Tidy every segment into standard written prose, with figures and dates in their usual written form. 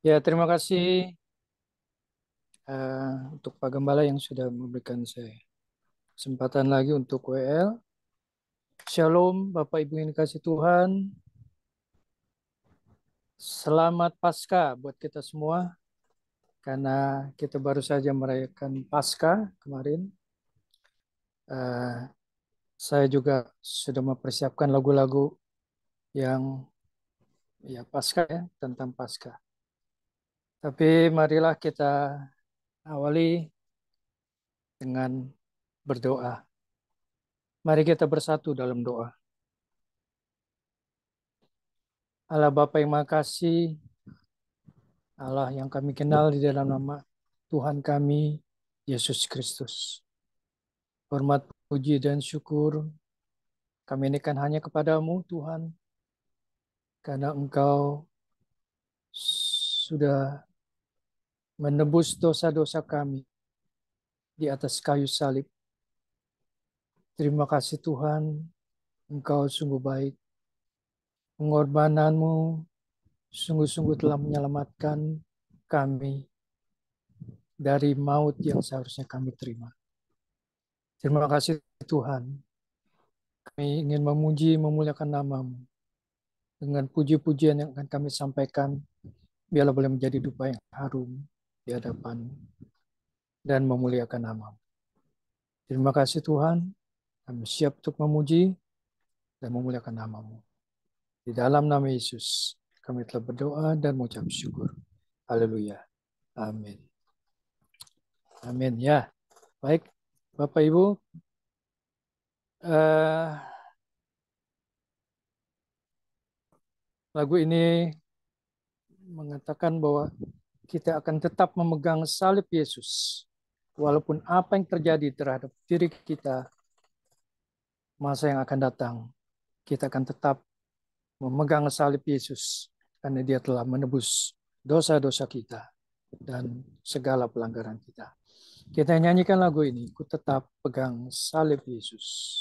Ya, terima kasih untuk Pak Gembala yang sudah memberikan saya kesempatan lagi untuk WL. Shalom, Bapak Ibu yang dikasih Tuhan. Selamat Paskah buat kita semua, karena kita baru saja merayakan Paskah kemarin. Eh, saya juga sudah mempersiapkan lagu-lagu yang ya Paskah ya, tentang Paskah. Tapi marilah kita awali dengan berdoa. Mari kita bersatu dalam doa. Allah Bapa yang Maha Kasih, Allah yang kami kenal di dalam nama Tuhan kami, Yesus Kristus. Hormat, puji, dan syukur kami naikkan hanya kepadamu, Tuhan, karena Engkau sudah menebus dosa-dosa kami di atas kayu salib. Terima kasih Tuhan, Engkau sungguh baik. Pengorbananmu sungguh-sungguh telah menyelamatkan kami dari maut yang seharusnya kami terima. Terima kasih Tuhan. Kami ingin memuji, memuliakan nama-Mu. Dengan puji-pujian yang akan kami sampaikan, biarlah boleh menjadi dupa yang harum di hadapan dan memuliakan nama-Mu. Terima kasih Tuhan, kami siap untuk memuji dan memuliakan nama-Mu. Di dalam nama Yesus, kami telah berdoa dan mengucap syukur. Haleluya. Amin. Amin. Ya, baik Bapak Ibu. Lagu ini mengatakan bahwa kita akan tetap memegang salib Yesus. Walaupun apa yang terjadi terhadap diri kita, masa yang akan datang, kita akan tetap memegang salib Yesus. Karena dia telah menebus dosa-dosa kita dan segala pelanggaran kita. Kita nyanyikan lagu ini, ku tetap pegang salib Yesus.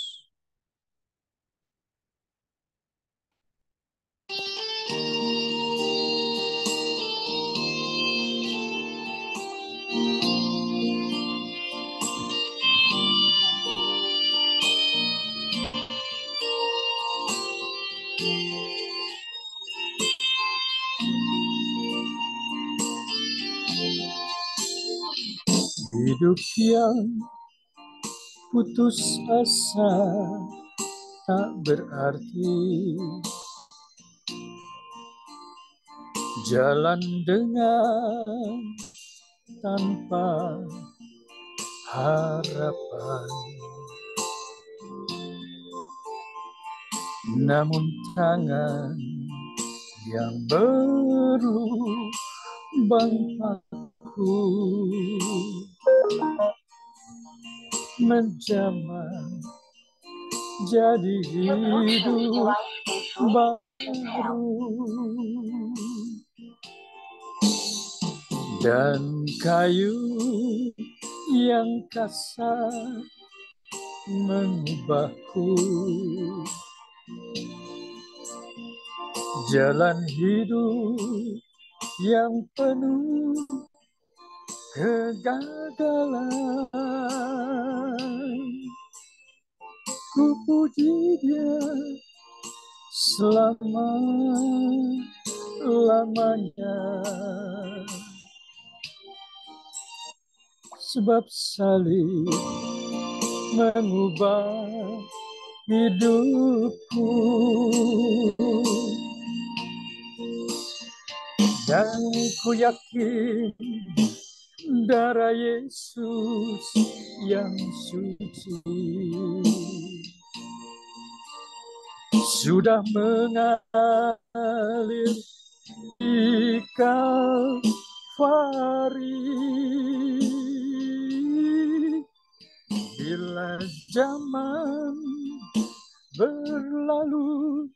Hidup yang putus asa tak berarti, jalan dengan tanpa harapan. Namun tangan yang berlubang paku menjamah jadi hidup baru. Dan kayu yang kasar mengubahku, jalan hidup yang penuh kegagalan. Ku puji dia selama-lamanya, sebab salib mengubah hidupku. Dan ku yakin darah Yesus yang suci sudah mengalir di Kalvari. Bila zaman berlalu,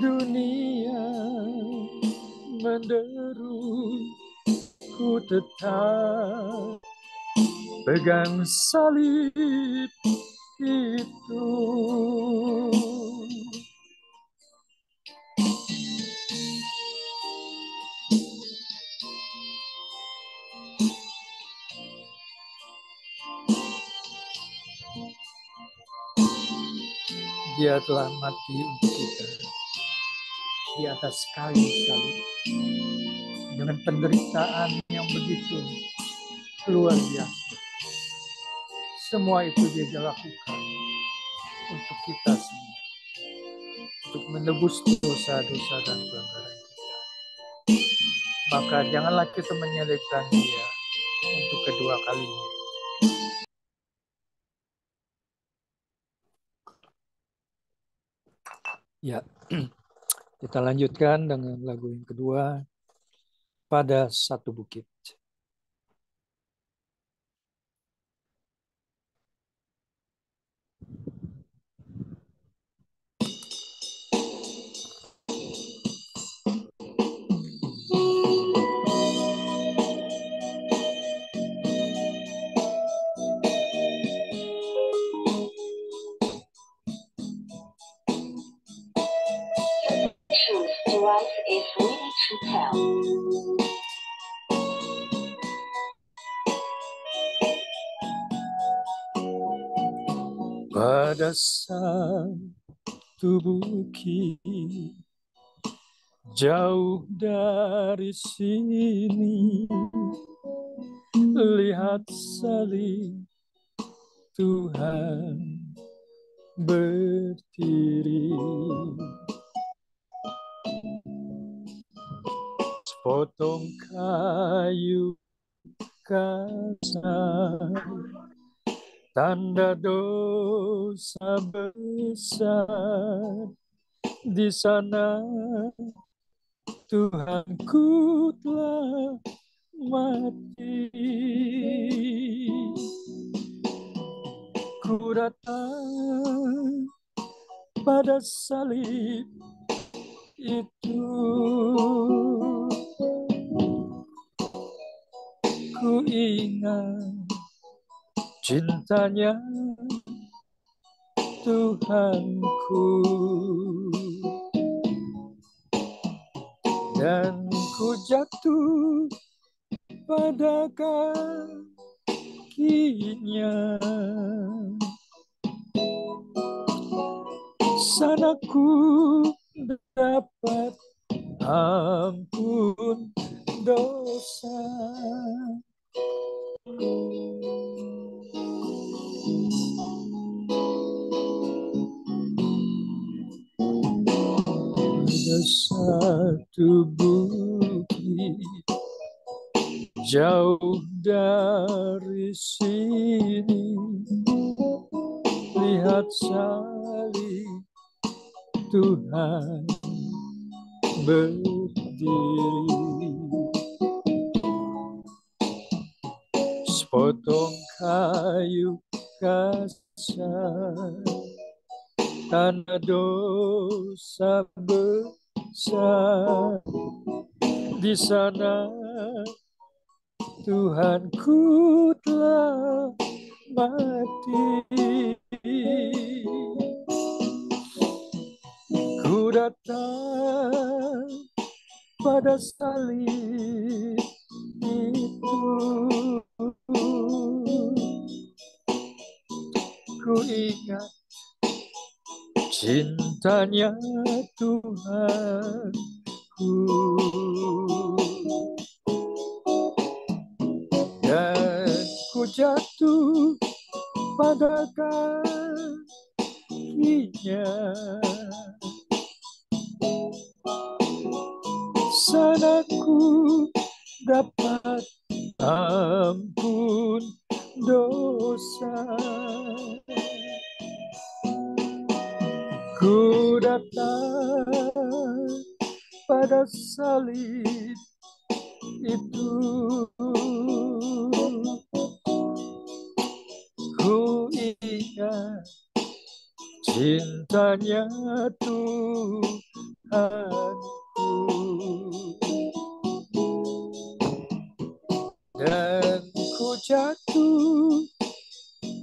dunia menderu, ku tetap pegang salib itu. Dia telah mati untuk kita di atas kayu salib dengan penderitaan yang begitu luar biasa. Semua itu dia lakukan untuk kita semua, untuk menebus dosa-dosa dan pelanggaran kita. Maka janganlah kita menyalibkan dia untuk kedua kalinya. Ya, kita lanjutkan dengan lagu yang kedua, Pada Satu Bukit. Device is ready to pair. Pada satu bukit jauh dari sini, lihat salib Tuhan berdiri. Sepotong kayu kasar, tanda dosa besar. Di sana Tuhanku telah mati. Ku datang pada salib itu, ku ingat cintanya Tuhanku, dan ku jatuh pada kakinya. Sana ku dapat ampun dosa. Ada satu bukit jauh dari sini, lihat salib Tuhan berdiri. Sepotong kayu kasar, tanda dosa besar. Di sana Tuhanku telah mati. Ku datang pada salib itu, ku ingat cintanya Tuhanku, dan ku jatuh pada kakinya. Sana ku dapat ampun dosa. Ku datang pada salib itu, ku ingat cintanya Tuhanku, dan ku jatuh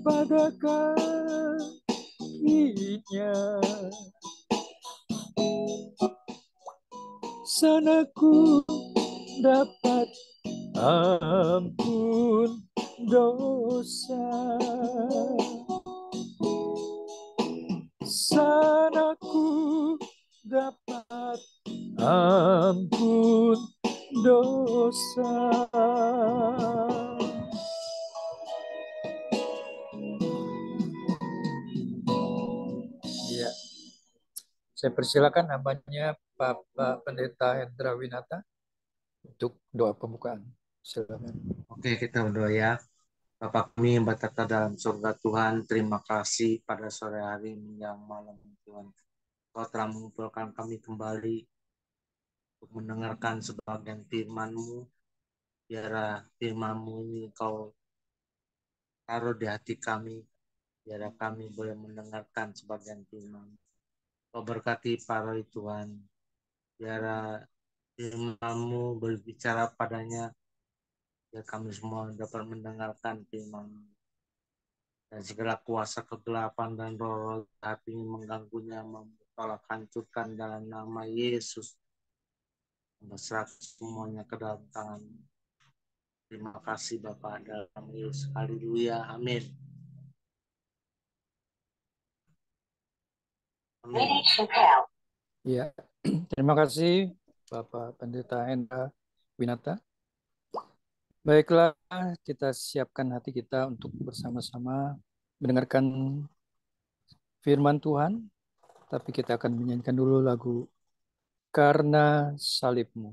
pada kakinya. Sana ku dapat ampun dosa. Sanaku dapat ampun dosa. Ya, saya persilakan hambanya Bapak Pendeta Hendra Winata untuk doa pembukaan. Silakan. Oke, kita berdoa ya. Bapa kami yang bertata dalam surga Tuhan, terima kasih pada sore hari ini yang malam Tuhan. Kau telah mengumpulkan kami kembali untuk mendengarkan sebagian firman-Mu. Biarlah firman-Mu ini Kau taruh di hati kami. Biarlah kami boleh mendengarkan sebagian firman. Kau berkati para Tuhan. Biarlah firman-Mu berbicara padanya. Biar kami semua dapat mendengarkan firman-Mu. Dan segala kuasa kegelapan dan roh hati ini mengganggunya, tolak hancurkan dalam nama Yesus. Berserah semuanya ke dalam tangan. Terima kasih Bapa dalam Yesus. Haleluya. Amin. Amin. Ya, terima kasih Bapak Pendeta Hendra Winata. Baiklah, kita siapkan hati kita untuk bersama-sama mendengarkan firman Tuhan, tapi kita akan menyanyikan dulu lagu Karena Salib-Mu.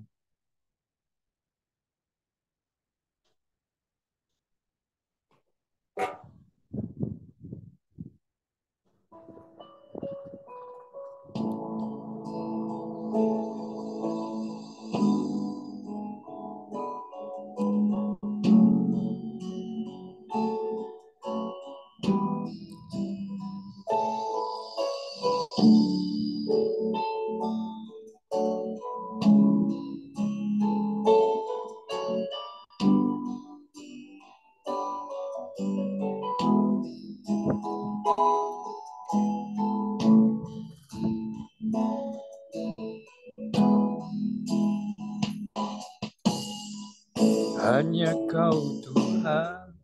Hanya Kau Tuhan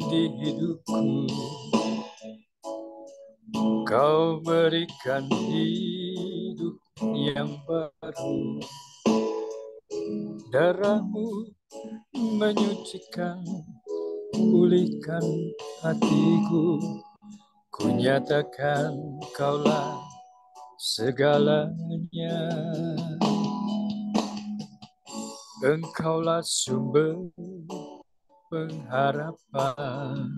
di hidupku, Kau berikan hidup yang baru. Darah-Mu menyucikan, pulihkan hatiku. Ku nyatakan Kaulah segalanya. Engkaulah sumber pengharapan,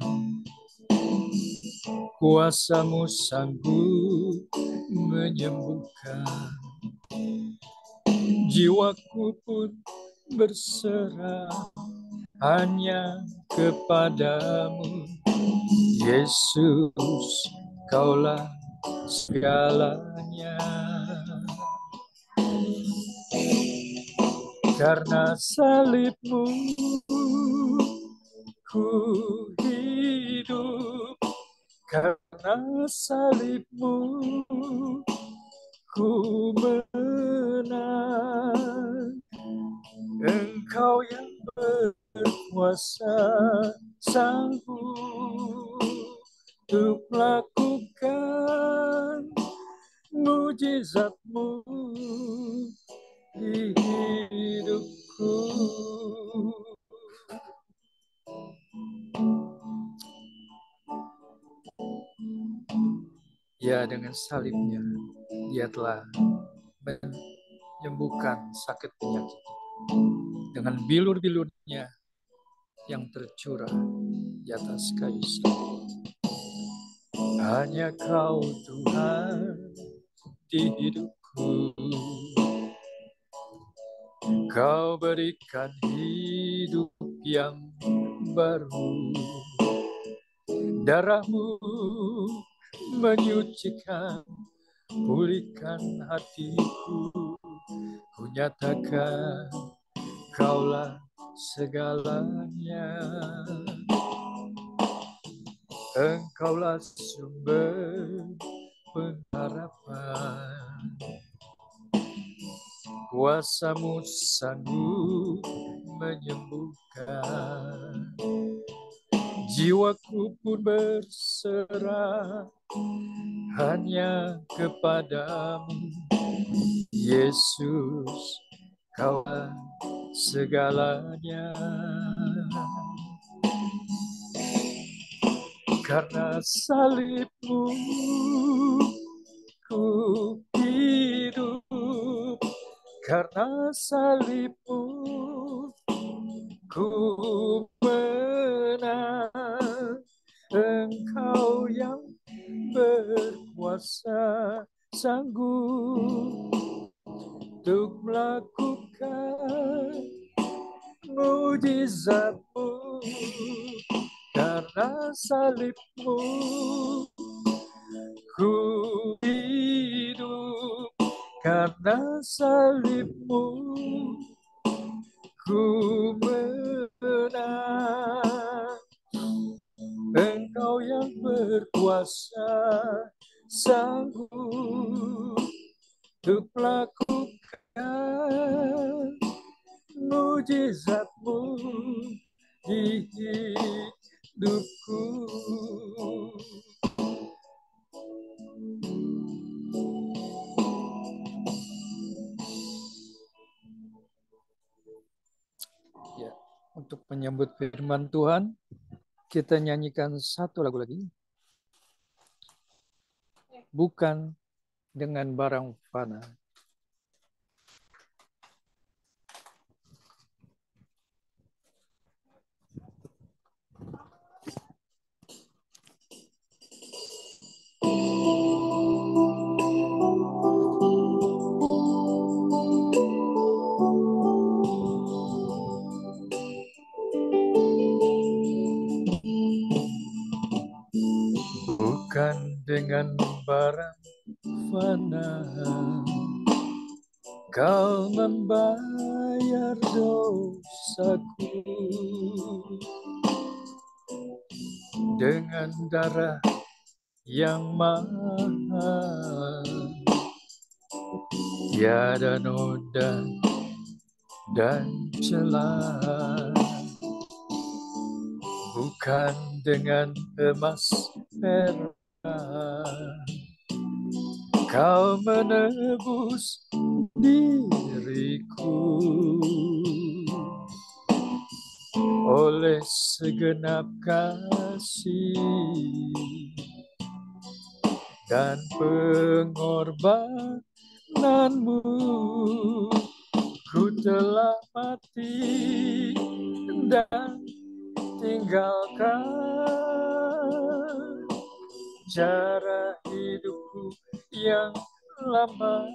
kuasa-Mu sanggup menyembuhkan. Jiwaku pun berserah hanya kepadamu, Yesus, Kaulah segalanya. Karena salib-Mu ku hidup, karena salib-Mu ku menang. Engkau yang berkuasa sanggup untuk melakukan mujizat-Mu di hidupku. Ya, dengan salib-Nya Dia telah menyembuhkan sakit penyakit. Dengan bilur-bilur-Nya yang tercurah di atas kayu salib. Hanya Kau Tuhan di hidupku, Kau berikan hidup yang baru. Darah-Mu menyucikan, pulihkan hatiku. Ku nyatakan Kaulah segalanya. Engkaulah sumber pengharapan, kuasa-Mu sanggup menyembuhkan. jiwaku pun berserah hanya kepadamu, Yesus, Kaulah segalanya. Karena salibmu ku hidup, karena salibmu ku menang. Engkau yang berkuasa sanggup untuk melakukan mujizatmu. Karena salibmu ku hidup, karena salibmu ku menang. Engkau yang berkuasa sanggup untuk melakukan mujizatmu di hidupku. Ya, untuk menyambut firman Tuhan, kita nyanyikan satu lagu lagi. Bukan dengan barang fana. Bukan dengan barang fana Kau membayar dosaku, dengan darah yang mahal, tiada noda dan celah. Bukan dengan emas perak Kau menebus diriku, oleh segenap kasih dan pengorbananmu, ku telah mati dan tinggalkan cara hidupku yang lama.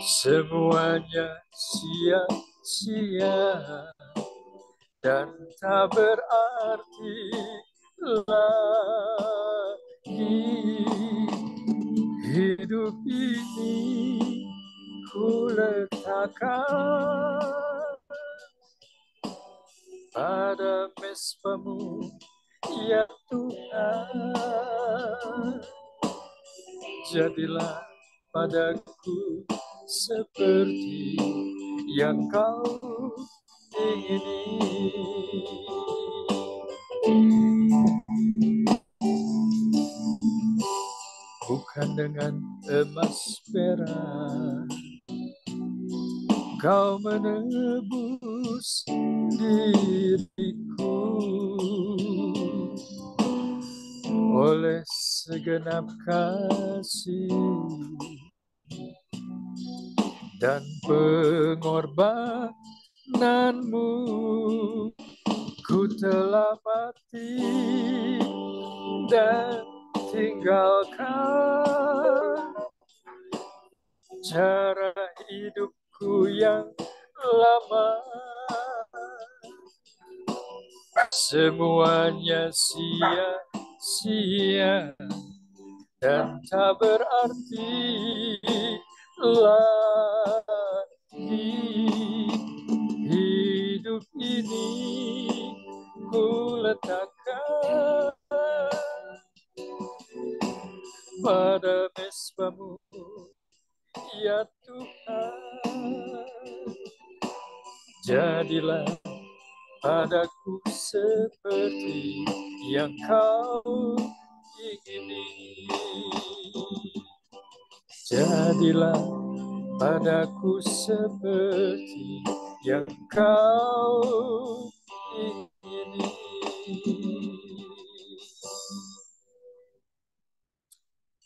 Semuanya sia-sia dan tak berarti lagi. Hidup ini ku letakkan pada mesbamu, ya Tuhan. Jadilah padaku seperti yang Kau ingini. Bukan dengan emas perak Kau menebus diriku, oleh segenap kasih dan pengorbananmu, ku telah mati dan tinggalkan cara hidupku yang lama. Semuanya sia-sia dan tak berarti lagi. Hidup ini ku letakkan pada mesbamu, ya Tuhan. Jadilah padaku seperti yang kau ingini. Jadilah padaku seperti yang kau ingini.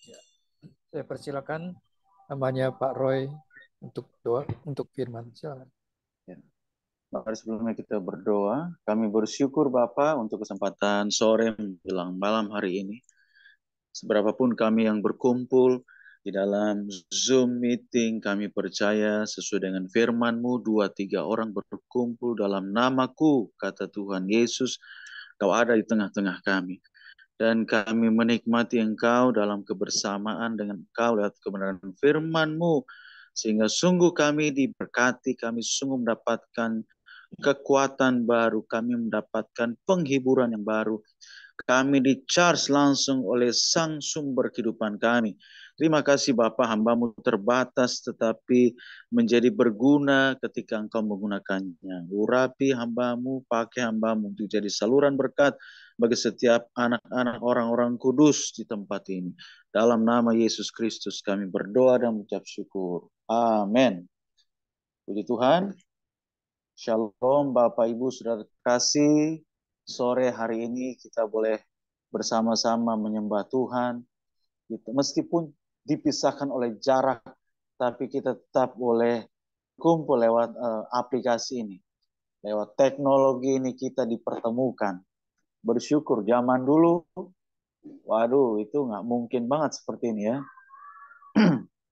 Ya, saya persilakan namanya Pak Roy untuk doa, untuk firman. Silakan. Ya. Mari sebelumnya kita berdoa. Kami bersyukur Bapa untuk kesempatan sore menjelang malam hari ini. Seberapapun kami yang berkumpul di dalam Zoom meeting, kami percaya sesuai dengan firman-Mu, 2-3 orang berkumpul dalam nama-Ku, kata Tuhan Yesus, Kau ada di tengah-tengah kami. Dan kami menikmati Engkau dalam kebersamaan dengan Engkau lewat kebenaran firman-Mu, sehingga sungguh kami diberkati, kami sungguh mendapatkan kekuatan baru, kami mendapatkan penghiburan yang baru. Kami di-charge langsung oleh Sang Sumber kehidupan kami. Terima kasih Bapa, hamba-Mu terbatas tetapi menjadi berguna ketika Engkau menggunakannya. Urapi hamba-Mu, pakai hamba-Mu untuk jadi saluran berkat bagi setiap anak-anak orang-orang kudus di tempat ini. Dalam nama Yesus Kristus kami berdoa dan mengucap syukur. Amin. Puji Tuhan. Shalom Bapak Ibu Saudara kasih. Sore hari ini kita boleh bersama-sama menyembah Tuhan. Meskipun dipisahkan oleh jarak, tapi kita tetap boleh kumpul lewat aplikasi ini. Lewat teknologi ini kita dipertemukan. Bersyukur zaman dulu, waduh itu nggak mungkin banget seperti ini ya.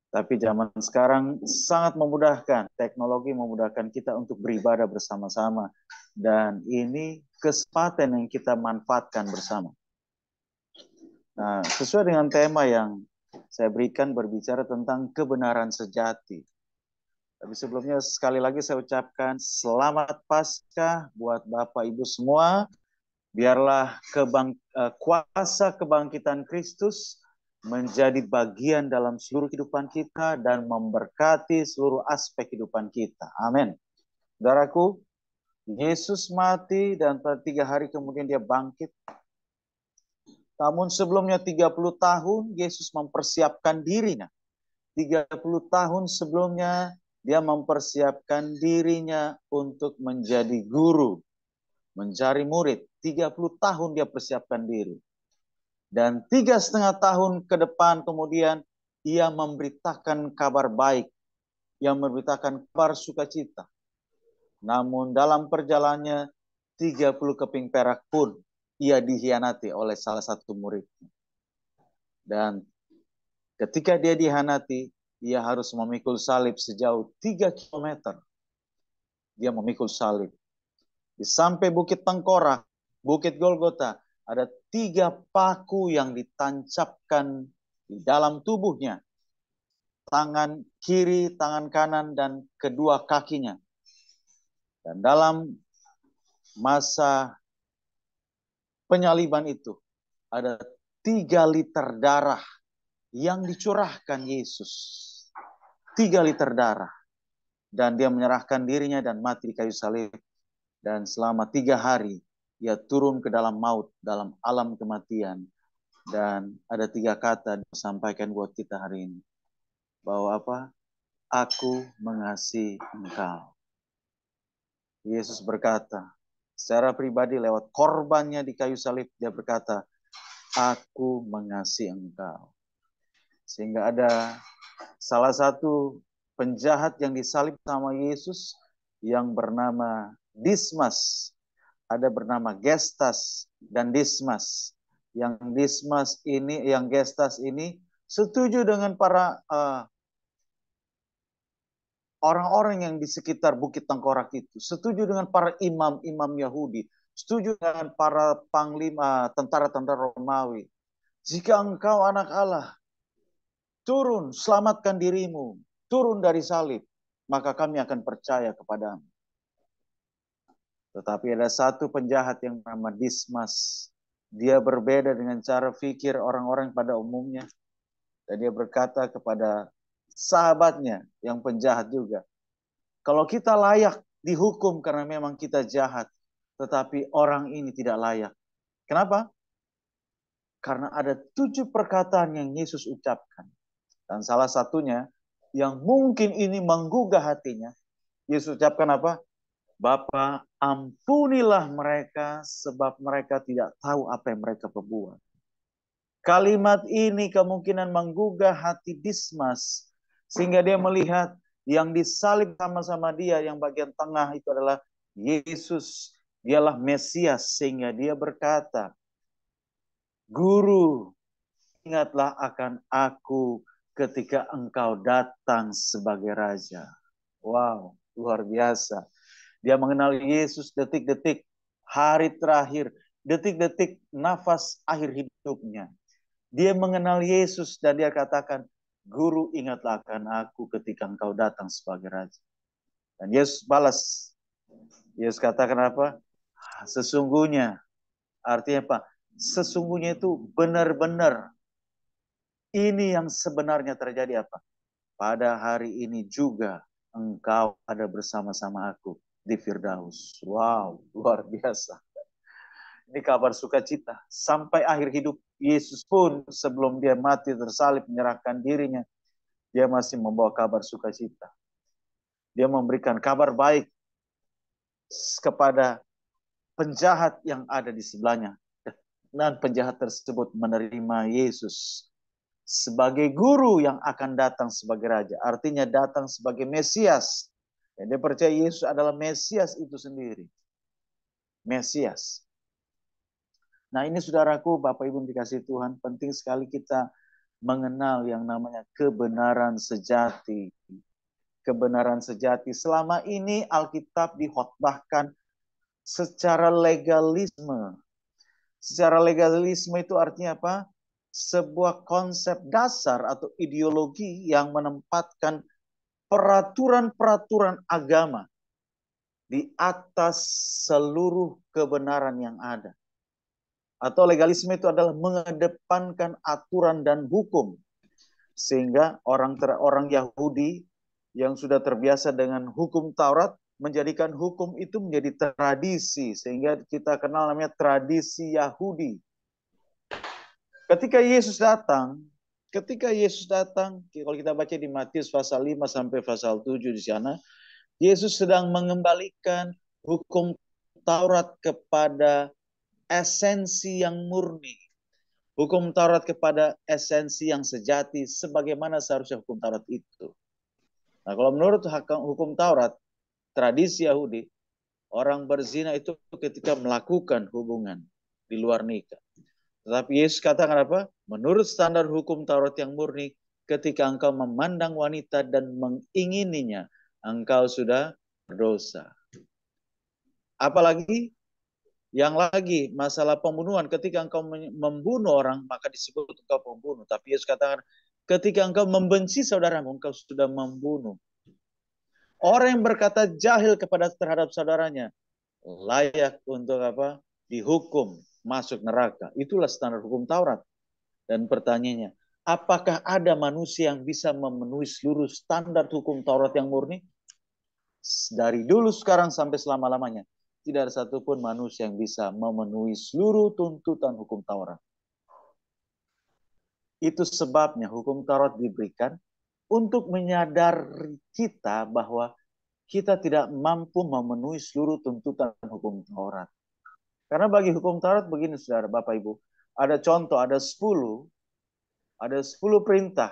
Tapi zaman sekarang sangat memudahkan, teknologi memudahkan kita untuk beribadah bersama-sama. Dan ini kesempatan yang kita manfaatkan bersama. Nah, sesuai dengan tema yang saya berikan berbicara tentang kebenaran sejati. Tapi sebelumnya sekali lagi saya ucapkan selamat Paskah buat Bapak Ibu semua. Biarlah kuasa kebangkitan Kristus menjadi bagian dalam seluruh kehidupan kita dan memberkati seluruh aspek kehidupan kita. Amin. Saudaraku, Yesus mati dan 3 hari kemudian dia bangkit. Namun sebelumnya 30 tahun Yesus mempersiapkan dirinya. 30 tahun sebelumnya dia mempersiapkan dirinya untuk menjadi guru, mencari murid. 30 tahun dia persiapkan diri. Dan 3,5 tahun ke depan kemudian ia memberitakan kabar baik, yang memberitakan kabar sukacita. Namun dalam perjalanannya 30 keping perak pun ia dihianati oleh salah satu muridnya. Dan ketika dia dihianati, ia harus memikul salib sejauh 3 km. Dia memikul salib. Di sampai Bukit Tengkorak, Bukit Golgota, ada 3 paku yang ditancapkan di dalam tubuhnya. Tangan kiri, tangan kanan, dan kedua kakinya. Dan dalam masa penyaliban itu, ada 3 liter darah yang dicurahkan Yesus. 3 liter darah. Dan dia menyerahkan dirinya dan mati di kayu salib. Dan selama 3 hari, ia turun ke dalam maut, dalam alam kematian. Dan ada 3 kata disampaikan buat kita hari ini. Bahwa apa? Aku mengasihi engkau. Yesus berkata, secara pribadi lewat korbannya di kayu salib, dia berkata, aku mengasihi engkau. Sehingga ada salah satu penjahat yang disalib sama Yesus yang bernama Dismas. Ada bernama Gestas dan Dismas. Yang Dismas ini, yang Gestas ini setuju dengan para orang-orang yang di sekitar Bukit Tengkorak itu. Setuju dengan para imam-imam Yahudi. Setuju dengan para panglima tentara-tentara Romawi. Jika engkau anak Allah, turun, selamatkan dirimu. Turun dari salib. Maka kami akan percaya kepadamu. Tetapi ada satu penjahat yang bernama Dismas. Dia berbeda dengan cara pikir orang-orang pada umumnya. Dan dia berkata kepada sahabatnya yang penjahat juga. Kalau kita layak dihukum karena memang kita jahat. tetapi orang ini tidak layak. Kenapa? Karena ada 7 perkataan yang Yesus ucapkan. Dan salah satunya yang mungkin ini menggugah hatinya, Yesus ucapkan apa? Bapa, ampunilah mereka sebab mereka tidak tahu apa yang mereka perbuat. Kalimat ini kemungkinan menggugah hati Dismas, sehingga dia melihat yang disalib sama-sama dia, yang bagian tengah itu adalah Yesus. Dialah Mesias, sehingga dia berkata, Guru, ingatlah akan aku ketika engkau datang sebagai Raja. Wow, luar biasa. Dia mengenal Yesus detik-detik hari terakhir, detik-detik nafas akhir hidupnya. Dia mengenal Yesus dan dia katakan, Guru, ingatlah akan aku ketika engkau datang sebagai Raja. Dan Yesus balas. Yesus katakan apa? Sesungguhnya, artinya apa? Sesungguhnya itu benar-benar. Ini yang sebenarnya terjadi apa? Pada hari ini juga engkau ada bersama-sama aku di Firdaus. Wow, luar biasa. Ini kabar sukacita. Sampai akhir hidup Yesus pun sebelum dia mati tersalib menyerahkan dirinya, dia masih membawa kabar sukacita. Dia memberikan kabar baik kepada penjahat yang ada di sebelahnya. Dan penjahat tersebut menerima Yesus sebagai guru yang akan datang sebagai raja. Artinya datang sebagai Mesias. Dan dia percaya Yesus adalah Mesias itu sendiri. Mesias. Nah ini saudaraku, Bapak Ibu dikasih Tuhan, penting sekali kita mengenal yang namanya kebenaran sejati. Kebenaran sejati. Selama ini Alkitab dikhotbahkan secara legalisme. Secara legalisme itu artinya apa? Sebuah konsep dasar atau ideologi yang menempatkan peraturan-peraturan agama di atas seluruh kebenaran yang ada. Atau legalisme itu adalah mengedepankan aturan dan hukum. Sehingga orang Yahudi yang sudah terbiasa dengan hukum Taurat menjadikan hukum itu menjadi tradisi. Sehingga kita kenal namanya tradisi Yahudi. Ketika Yesus datang, kalau kita baca di Matius pasal 5 sampai pasal 7 di sana, Yesus sedang mengembalikan hukum Taurat kepada esensi yang murni. Hukum Taurat kepada esensi yang sejati, sebagaimana seharusnya hukum Taurat itu. Nah, kalau menurut hukum Taurat, tradisi Yahudi, orang berzina itu ketika melakukan hubungan di luar nikah. Tetapi Yesus katakan apa? Menurut standar hukum Taurat yang murni, ketika engkau memandang wanita dan mengingininya, engkau sudah berdosa. Apalagi yang lagi masalah pembunuhan, ketika engkau membunuh orang, maka disebut engkau pembunuh. Tapi Yesus katakan, ketika engkau membenci saudaramu, engkau sudah membunuh. Orang yang berkata jahil terhadap saudaranya, layak untuk apa? Dihukum, masuk neraka. Itulah standar hukum Taurat. Dan pertanyaannya, apakah ada manusia yang bisa memenuhi seluruh standar hukum Taurat yang murni? Dari dulu, sekarang, sampai selama-lamanya. Tidak ada satupun manusia yang bisa memenuhi seluruh tuntutan hukum Taurat. Itu sebabnya hukum Taurat diberikan untuk menyadari kita bahwa kita tidak mampu memenuhi seluruh tuntutan hukum Taurat. Karena bagi hukum Taurat begini, saudara, Bapak Ibu. Ada contoh, ada 10 perintah.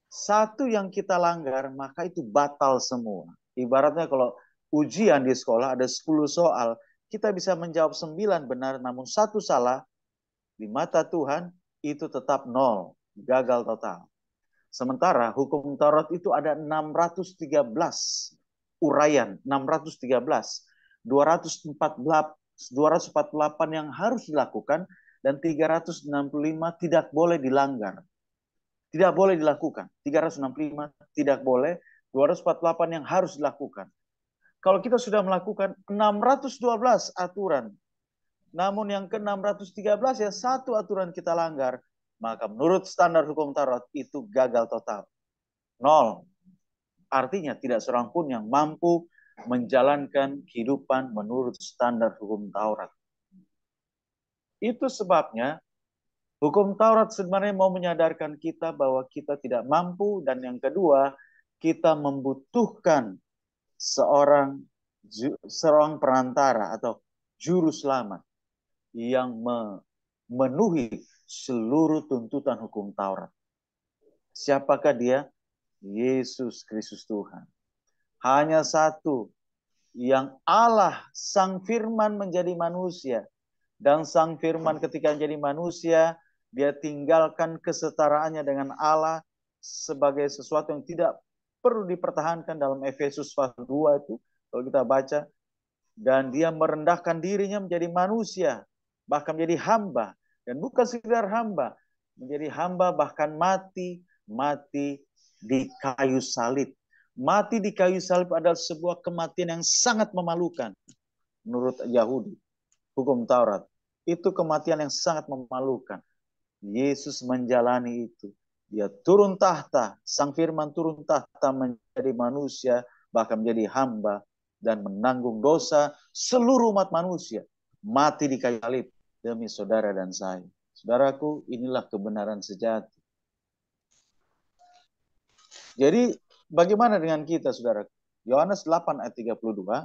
Satu yang kita langgar, maka itu batal semua. Ibaratnya kalau ujian di sekolah ada 10 soal, kita bisa menjawab 9 benar, namun 1 salah, di mata Tuhan itu tetap 0, gagal total. Sementara hukum Taurat itu ada 613 uraian, 613, 248 yang harus dilakukan, dan 365 tidak boleh dilanggar. Tidak boleh dilakukan. 365 tidak boleh, 248 yang harus dilakukan. Kalau kita sudah melakukan 612 aturan, namun yang ke-613 ya satu aturan kita langgar, maka menurut standar hukum Taurat itu gagal total. 0. Artinya tidak seorang pun yang mampu menjalankan kehidupan menurut standar hukum Taurat. Itu sebabnya hukum Taurat sebenarnya mau menyadarkan kita bahwa kita tidak mampu, dan yang kedua, kita membutuhkan seorang perantara atau juru selamat yang memenuhi seluruh tuntutan hukum Taurat. Siapakah dia? Yesus Kristus Tuhan. Hanya satu, yang Allah Sang Firman menjadi manusia. Dan Sang Firman ketika menjadi manusia, dia tinggalkan kesetaraannya dengan Allah sebagai sesuatu yang tidak perlu dipertahankan dalam Efesus pasal 2 itu, kalau kita baca. Dan dia merendahkan dirinya menjadi manusia, bahkan menjadi hamba. Dan bukan sekedar hamba, menjadi hamba bahkan mati di kayu salib. Mati di kayu salib adalah sebuah kematian yang sangat memalukan menurut Yahudi, hukum Taurat. Itu kematian yang sangat memalukan. Yesus menjalani itu. Dia turun tahta, Sang Firman turun tahta menjadi manusia, bahkan menjadi hamba, dan menanggung dosa seluruh umat manusia. Mati di kayu salib demi saudara dan saya. Saudaraku, inilah kebenaran sejati. Jadi bagaimana dengan kita, saudara? Yohanes 8 ayat 32.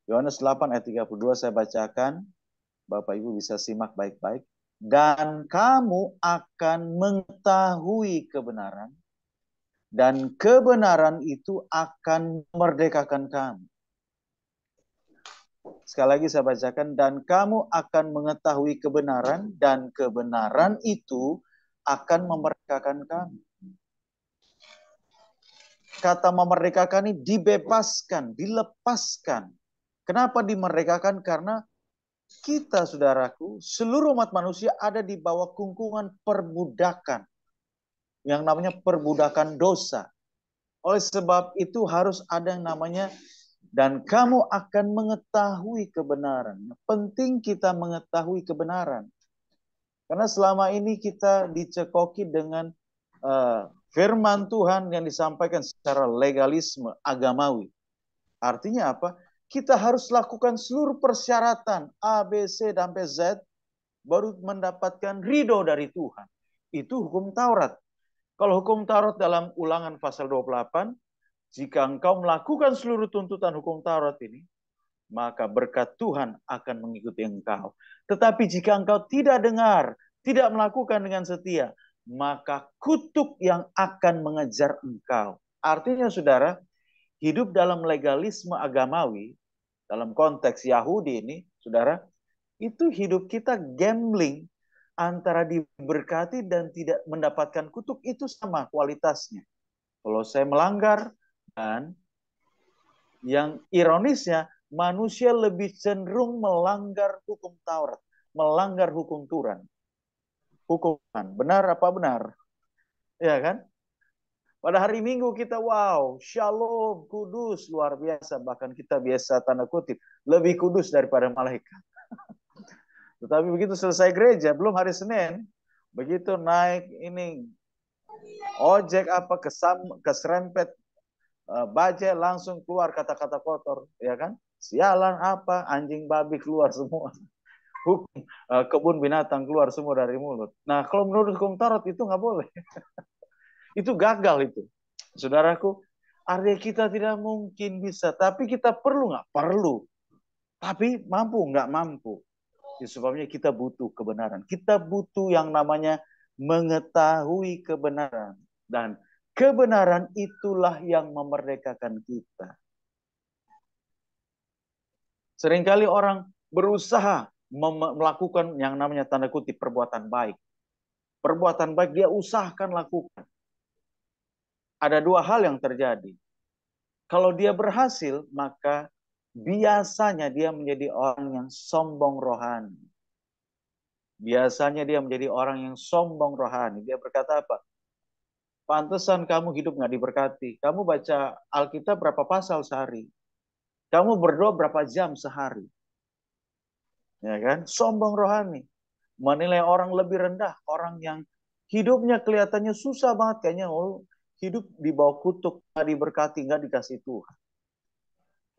Yohanes 8 ayat 32 saya bacakan. Bapak Ibu bisa simak baik-baik. Dan kamu akan mengetahui kebenaran, dan kebenaran itu akan memerdekakan kamu. Sekali lagi saya bacakan, dan kamu akan mengetahui kebenaran, dan kebenaran itu akan memerdekakan kamu. Kata memerdekakan ini dibebaskan, dilepaskan. Kenapa dimerdekakan? Karena kita, saudaraku, seluruh umat manusia ada di bawah kungkungan perbudakan, yang namanya perbudakan dosa. Oleh sebab itu harus ada yang namanya, dan kamu akan mengetahui kebenaran. Penting kita mengetahui kebenaran. Karena selama ini kita dicekoki dengan firman Tuhan yang disampaikan secara legalisme agamawi. Artinya apa? Kita harus lakukan seluruh persyaratan A, B, C, sampai Z, baru mendapatkan ridho dari Tuhan. Itu hukum Taurat. Kalau hukum Taurat dalam Ulangan pasal 28, jika engkau melakukan seluruh tuntutan hukum Taurat ini, maka berkat Tuhan akan mengikuti engkau. Tetapi jika engkau tidak dengar, tidak melakukan dengan setia, maka kutuk yang akan mengejar engkau. Artinya, saudara, hidup dalam legalisme agamawi, dalam konteks Yahudi ini, saudara, itu hidup kita gambling antara diberkati dan tidak mendapatkan kutuk, itu sama kualitasnya. Kalau saya melanggar, dan yang ironisnya, manusia lebih cenderung melanggar hukum Taurat, melanggar hukum Tuhan. Hukuman, benar apa benar? Ya kan? Pada hari Minggu kita wow, shalom, kudus, luar biasa. Bahkan kita biasa tanda kutip, lebih kudus daripada malaikat. Tetapi begitu selesai gereja, belum hari Senin, begitu naik ini ojek apa keserempet bajai, langsung keluar kata-kata kotor, ya kan? Sialan apa, anjing babi keluar semua. Hukum kebun binatang keluar semua dari mulut. Nah, kalau menurut hukum Taurat itu nggak boleh. Itu gagal itu. Saudaraku, artinya kita tidak mungkin bisa. Tapi kita perlu nggak? Perlu. Tapi mampu nggak mampu. Sebabnya kita butuh kebenaran. Kita butuh yang namanya mengetahui kebenaran. Dan kebenaran itulah yang memerdekakan kita. Seringkali orang berusaha melakukan yang namanya tanda kutip perbuatan baik. Perbuatan baik dia usahakan lakukan. Ada dua hal yang terjadi. Kalau dia berhasil, maka biasanya dia menjadi orang yang sombong rohani. Biasanya dia menjadi orang yang sombong rohani. Dia berkata apa? Pantesan kamu hidup nggak diberkati. Kamu baca Alkitab berapa pasal sehari? Kamu berdoa berapa jam sehari? Ya kan? Sombong rohani. Menilai orang lebih rendah. Orang yang hidupnya kelihatannya susah banget. Kayaknya hidup di bawah kutuk, nggak diberkati, nggak dikasih Tuhan.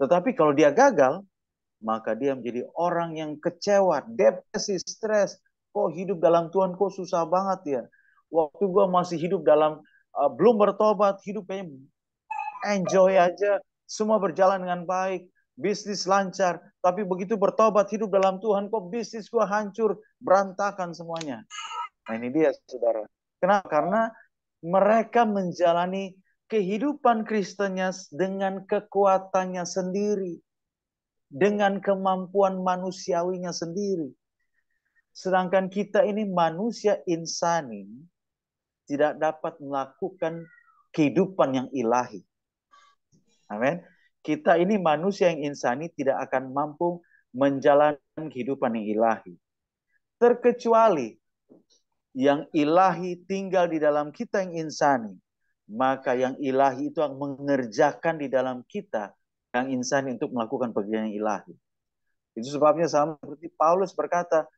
Tetapi kalau dia gagal, maka dia menjadi orang yang kecewa, depresi, stres. Kok hidup dalam Tuhan kok susah banget ya. Waktu gue masih hidup dalam, belum bertobat, hidup kayaknya enjoy aja. Semua berjalan dengan baik, bisnis lancar. Tapi begitu bertobat, hidup dalam Tuhan, kok bisnis gue hancur, berantakan semuanya. Nah ini dia saudara. Kenapa? Karena mereka menjalani kehidupan Kristennya dengan kekuatannya sendiri. Dengan kemampuan manusiawinya sendiri. Sedangkan kita ini manusia insani, tidak dapat melakukan kehidupan yang ilahi. Amin. Kita ini manusia yang insani tidak akan mampu menjalankan kehidupan yang ilahi. Terkecuali yang ilahi tinggal di dalam kita yang insani. Maka yang ilahi itu yang mengerjakan di dalam kita yang insani untuk melakukan pekerjaan yang ilahi. Itu sebabnya sama seperti Paulus berkata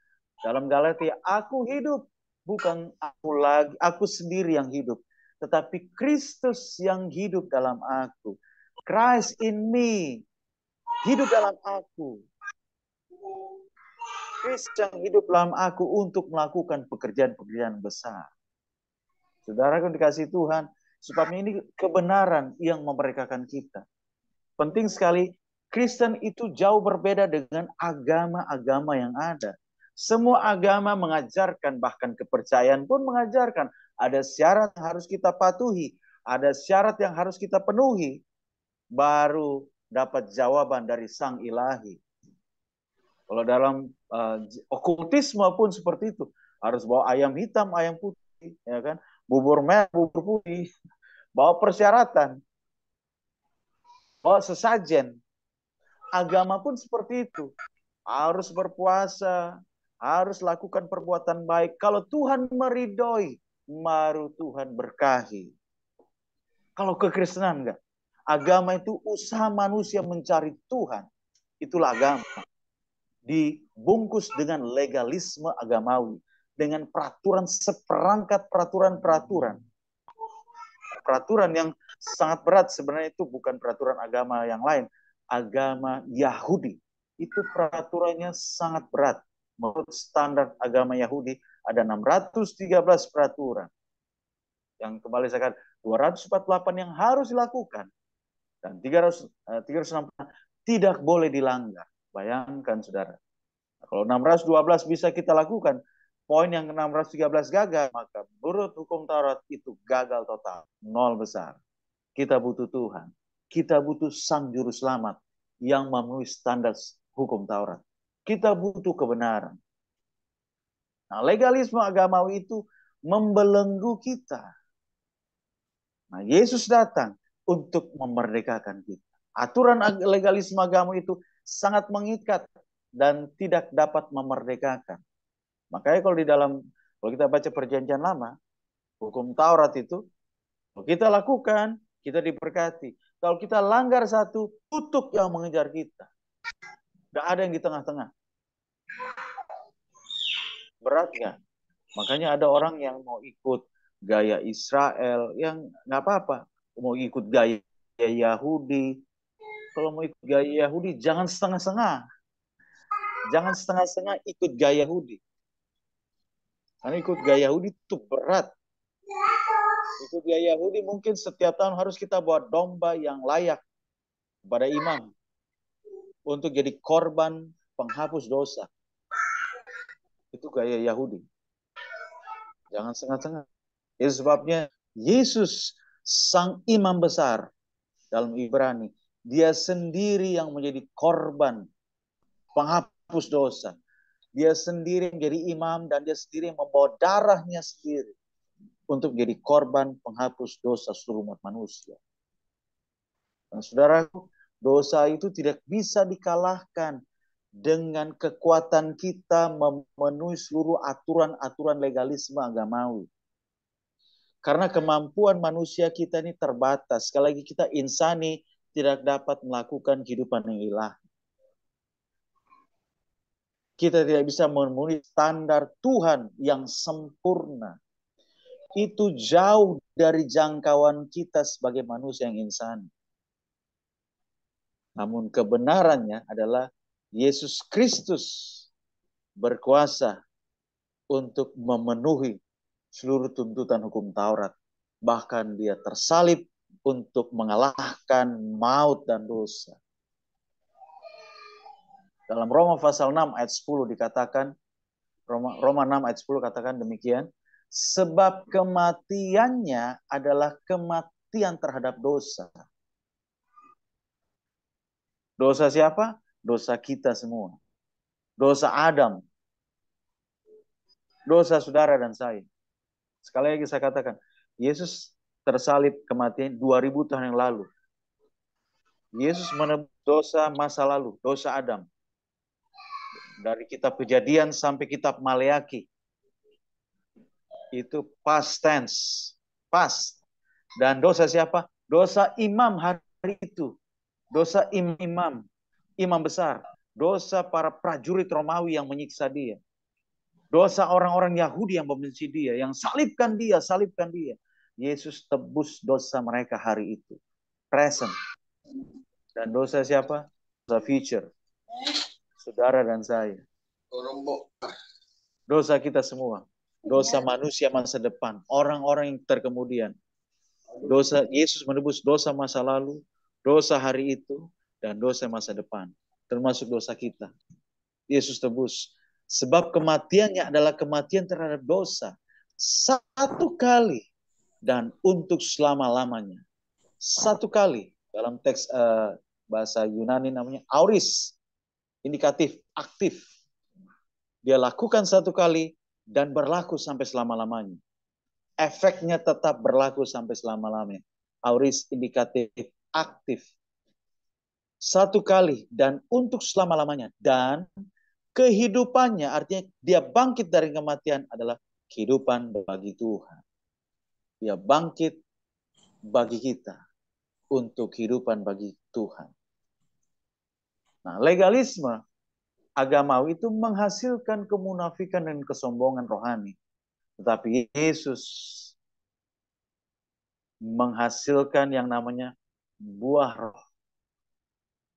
dalam Galatia, aku hidup, bukan aku lagi, aku sendiri yang hidup, tetapi Kristus yang hidup dalam aku. Christ in me, hidup dalam aku. Kristus yang hidup dalam aku untuk melakukan pekerjaan-pekerjaan besar. Saudara yang dikasihi Tuhan, sebabnya ini kebenaran yang memerdekakan kita. Penting sekali, Kristen itu jauh berbeda dengan agama-agama yang ada. Semua agama mengajarkan, bahkan kepercayaan pun mengajarkan. Ada syarat yang harus kita patuhi. Ada syarat yang harus kita penuhi. Baru dapat jawaban dari Sang Ilahi. Kalau dalam okultisme pun seperti itu. Harus bawa ayam hitam, ayam putih. Ya kan? Bubur merah, bubur putih. Bawa persyaratan. Bawa sesajen. Agama pun seperti itu. Harus berpuasa, harus lakukan perbuatan baik. Kalau Tuhan meridhoi, baru Tuhan berkahi. Kalau kekristenan enggak. Agama itu usaha manusia mencari Tuhan. Itulah agama. Dibungkus dengan legalisme agamawi. Dengan peraturan, seperangkat peraturan-peraturan. Peraturan yang sangat berat sebenarnya itu bukan peraturan agama yang lain. Agama Yahudi. Itu peraturannya sangat berat. Menurut standar agama Yahudi, ada 613 peraturan. Yang kembali saya katakan, 248 yang harus dilakukan. Dan 360 tidak boleh dilanggar. Bayangkan, saudara. Kalau 612 bisa kita lakukan, poin yang 613 gagal, maka menurut hukum Taurat itu gagal total. Nol besar. Kita butuh Tuhan. Kita butuh Sang Juru Selamat yang memenuhi standar hukum Taurat. Kita butuh kebenaran. Nah, legalisme agamawi itu membelenggu kita. Nah, Yesus datang untuk memerdekakan kita. Aturan legalisme agama itu sangat mengikat dan tidak dapat memerdekakan. Makanya kalau kita baca Perjanjian Lama, hukum Taurat itu, kalau kita lakukan, kita diberkati. Kalau kita langgar satu, kutuk yang mengejar kita. Tidak ada yang di tengah-tengah. Berat nggak? Makanya ada orang yang mau ikut gaya Israel, yang nggak apa-apa. Mau ikut gaya Yahudi. Kalau mau ikut gaya Yahudi, jangan setengah-setengah. Jangan setengah-setengah ikut gaya Yahudi. Karena ikut gaya Yahudi itu berat. Ikut gaya Yahudi mungkin setiap tahun harus kita buat domba yang layak kepada imam. Untuk jadi korban penghapus dosa. Itu gaya Yahudi. Jangan setengah-setengah. Itu sebabnya Yesus sang imam besar dalam Ibrani. Dia sendiri yang menjadi korban penghapus dosa. Dia sendiri menjadi imam dan dia sendiri yang membawa darahnya sendiri untuk menjadi korban penghapus dosa seluruh umat manusia. Dan saudaraku, dosa itu tidak bisa dikalahkan dengan kekuatan kita memenuhi seluruh aturan-aturan legalisme agamawi. Karena kemampuan manusia kita ini terbatas. Sekali lagi kita insani tidak dapat melakukan kehidupan yang ilahi. Kita tidak bisa memenuhi standar Tuhan yang sempurna. Itu jauh dari jangkauan kita sebagai manusia yang insani. Namun kebenarannya adalah Yesus Kristus berkuasa untuk memenuhi seluruh tuntutan hukum Taurat. Bahkan dia tersalib untuk mengalahkan maut dan dosa. Dalam Roma pasal 6 ayat 10 dikatakan, Roma 6 ayat 10 katakan demikian, sebab kematiannya adalah kematian terhadap dosa. Dosa siapa? Dosa kita semua. Dosa Adam. Dosa saudara dan saya. Sekali lagi saya katakan, Yesus tersalib kematian 2000 tahun yang lalu. Yesus menebus dosa masa lalu, dosa Adam. Dari kitab Kejadian sampai kitab Maleaki. Itu past tense. Past. Dan dosa siapa? Dosa imam hari itu. Dosa imam besar. Dosa para prajurit Romawi yang menyiksa dia. Dosa orang-orang Yahudi yang membenci dia. Yang salibkan dia. Yesus tebus dosa mereka hari itu. Present. Dan dosa siapa? Dosa future. Saudara dan saya. Dosa kita semua. Dosa manusia masa depan. Orang-orang yang terkemudian. Dosa Yesus menebus dosa masa lalu, dosa hari itu, dan dosa masa depan. Termasuk dosa kita. Yesus tebus. Sebab kematiannya adalah kematian terhadap dosa. Satu kali. Dan untuk selama-lamanya. Satu kali. Dalam teks bahasa Yunani namanya auris. Indikatif, aktif. Dia lakukan satu kali dan berlaku sampai selama-lamanya. Efeknya tetap berlaku sampai selama-lamanya. Auris indikatif, aktif. Satu kali dan untuk selama-lamanya. Dan kehidupannya, artinya dia bangkit dari kematian adalah kehidupan bagi Tuhan. Dia bangkit bagi kita untuk kehidupan bagi Tuhan. Nah, legalisme agamawi itu menghasilkan kemunafikan dan kesombongan rohani. Tetapi Yesus menghasilkan yang namanya buah roh.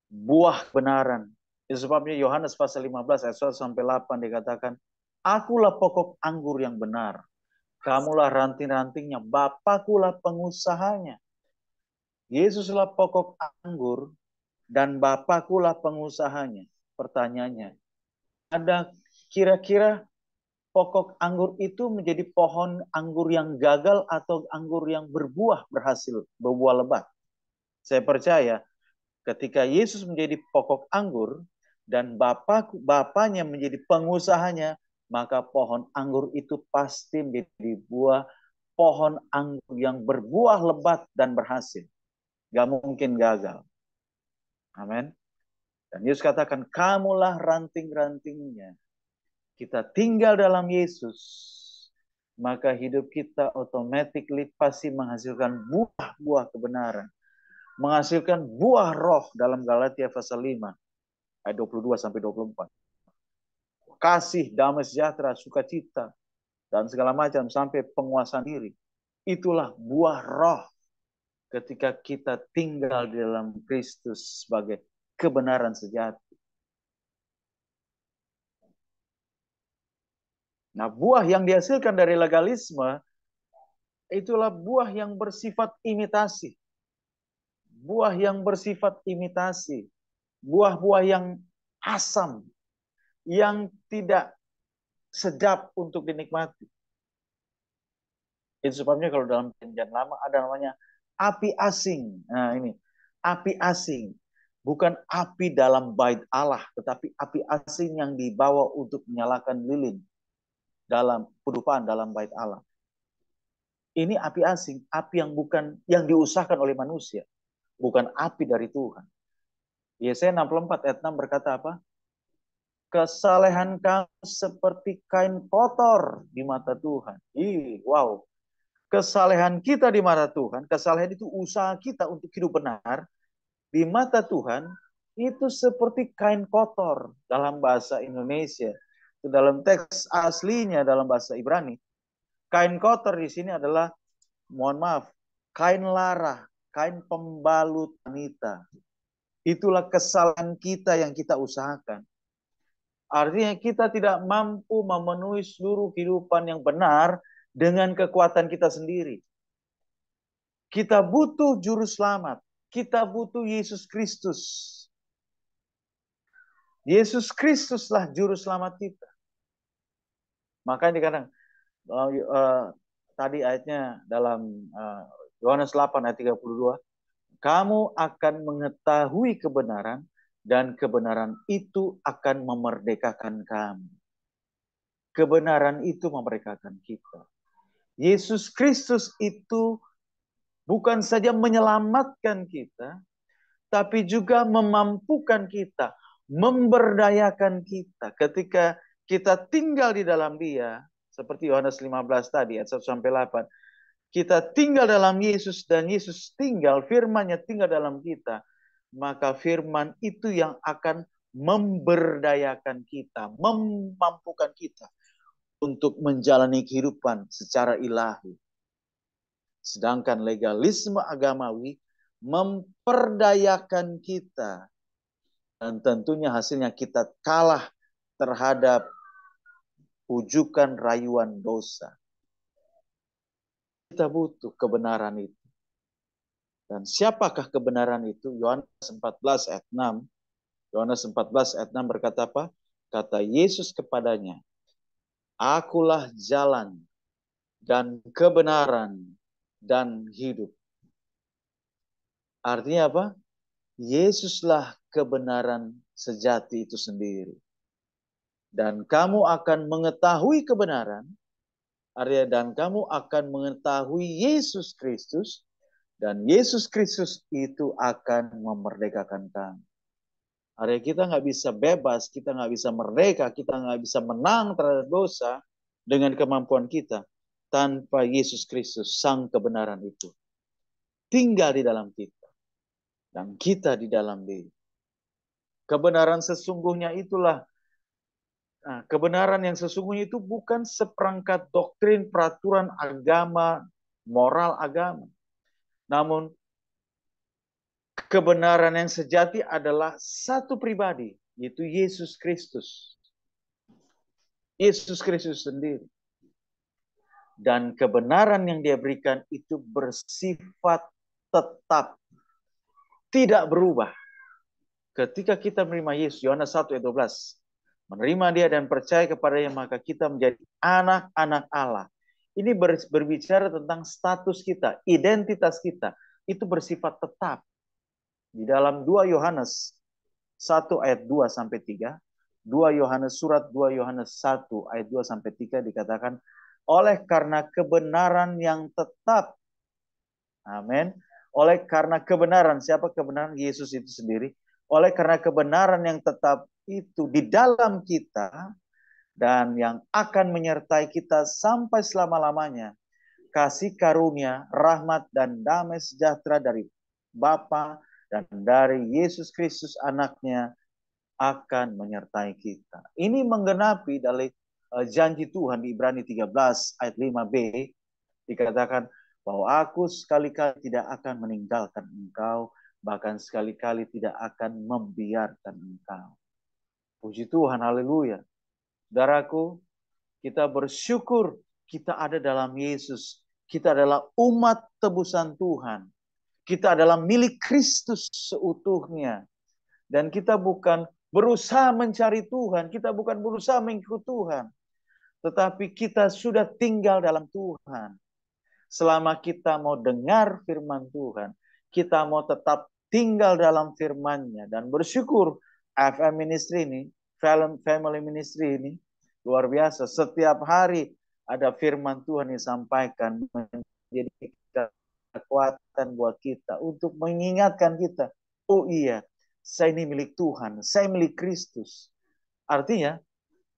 Buah kebenaran. Itu sebabnya Yohanes pasal 15 ayat 1 sampai 8 dikatakan, akulah pokok anggur yang benar. Kamulah ranting-rantingnya, Bapakulah pengusahanya. Yesuslah pokok anggur dan Bapakulah pengusahanya. Pertanyaannya, ada kira-kira pokok anggur itu menjadi pohon anggur yang gagal atau anggur yang berbuah berhasil, berbuah lebat? Saya percaya ketika Yesus menjadi pokok anggur dan Bapaknya menjadi pengusahanya, maka pohon anggur itu pasti menjadi buah pohon anggur yang berbuah lebat dan berhasil. Gak mungkin gagal. Amin. Dan Yesus katakan, kamulah ranting-rantingnya. Kita tinggal dalam Yesus, maka hidup kita automatically pasti menghasilkan buah-buah kebenaran. Menghasilkan buah roh dalam Galatia pasal 5 ayat 22 sampai 24. Kasih, damai sejahtera, sukacita dan segala macam sampai penguasaan diri. Itulah buah roh ketika kita tinggal di dalam Kristus sebagai kebenaran sejati. Nah, buah yang dihasilkan dari legalisme itulah buah yang bersifat imitasi. Buah yang bersifat imitasi. Buah-buah yang asam, yang tidak sedap untuk dinikmati. Itu sebabnya kalau dalam perjanjian lama ada namanya api asing. Nah ini, api asing. Bukan api dalam bait Allah, tetapi api asing yang dibawa untuk menyalakan lilin dalam kehidupan dalam bait Allah. Ini api asing, api yang bukan yang diusahakan oleh manusia, bukan api dari Tuhan. Yesaya 64 ayat 6 berkata apa? Kesalehan kamu seperti kain kotor di mata Tuhan. Wow. Kesalehan kita di mata Tuhan, kesalehan itu usaha kita untuk hidup benar di mata Tuhan itu seperti kain kotor dalam bahasa Indonesia. Dalam teks aslinya dalam bahasa Ibrani, kain kotor di sini adalah, mohon maaf, kain lara, kain pembalut wanita. Itulah kesalahan kita yang kita usahakan. Artinya kita tidak mampu memenuhi seluruh kehidupan yang benar dengan kekuatan kita sendiri. Kita butuh juru selamat. Kita butuh Yesus Kristus. Yesus Kristuslah juru selamat kita. Makanya dikatakan, tadi ayatnya dalam Yohanes 8 ayat 32, kamu akan mengetahui kebenaran dan kebenaran itu akan memerdekakan kamu. Kebenaran itu memerdekakan kita. Yesus Kristus itu bukan saja menyelamatkan kita, tapi juga memampukan kita, memberdayakan kita. Ketika kita tinggal di dalam Dia, seperti Yohanes 15 tadi, ayat 1-8, kita tinggal dalam Yesus dan Yesus tinggal, firman-Nya tinggal dalam kita, maka firman itu yang akan memberdayakan kita, memampukan kita untuk menjalani kehidupan secara ilahi. Sedangkan legalisme agamawi memperdayakan kita. Dan tentunya hasilnya kita kalah terhadap ujukan rayuan dosa. Kita butuh kebenaran itu. Dan siapakah kebenaran itu? Yohanes 14 ayat 6. Yohanes 14 ayat 6 berkata apa? Kata Yesus kepadanya, akulah jalan dan kebenaran dan hidup. Artinya apa? Yesuslah kebenaran sejati itu sendiri. Dan kamu akan mengetahui kebenaran, artinya dan kamu akan mengetahui Yesus Kristus, dan Yesus Kristus itu akan memerdekakan kamu. Artinya kita nggak bisa bebas, kita nggak bisa merdeka, kita nggak bisa menang terhadap dosa dengan kemampuan kita tanpa Yesus Kristus, sang kebenaran itu tinggal di dalam kita dan kita di dalam Dia. Kebenaran sesungguhnya itulah, kebenaran yang sesungguhnya itu bukan seperangkat doktrin, peraturan agama, moral agama. Namun kebenaran yang sejati adalah satu pribadi, yaitu Yesus Kristus. Yesus Kristus sendiri. Dan kebenaran yang Dia berikan itu bersifat tetap, tidak berubah. Ketika kita menerima Yesus, Yohanes 1 ayat 12, menerima Dia dan percaya kepadanya, maka kita menjadi anak-anak Allah. Ini berbicara tentang status kita, identitas kita, itu bersifat tetap. Di dalam 2 Yohanes 1 ayat 2-3, 2 Yohanes surat 2 Yohanes 1 ayat 2-3 dikatakan, oleh karena kebenaran yang tetap. Amin. Oleh karena kebenaran, siapa kebenaran? Yesus itu sendiri. Oleh karena kebenaran yang tetap itu di dalam kita dan yang akan menyertai kita sampai selama-lamanya, kasih karunia, rahmat dan damai sejahtera dari Bapa dan dari Yesus Kristus anaknya akan menyertai kita. Ini menggenapi dari janji Tuhan di Ibrani 13 ayat 5b, dikatakan bahwa aku sekali-kali tidak akan meninggalkan engkau, bahkan sekali-kali tidak akan membiarkan engkau. Puji Tuhan, haleluya. Saudaraku, kita bersyukur kita ada dalam Yesus. Kita adalah umat tebusan Tuhan. Kita adalah milik Kristus seutuhnya. Dan kita bukan berusaha mencari Tuhan. Kita bukan berusaha mengikut Tuhan. Tetapi kita sudah tinggal dalam Tuhan. Selama kita mau dengar firman Tuhan, kita mau tetap tinggal dalam firman-Nya dan bersyukur FM Ministry ini, Family Ministry ini luar biasa. Setiap hari ada firman Tuhan yang disampaikan menjadi kekuatan buat kita untuk mengingatkan kita, oh iya, saya ini milik Tuhan, saya milik Kristus. Artinya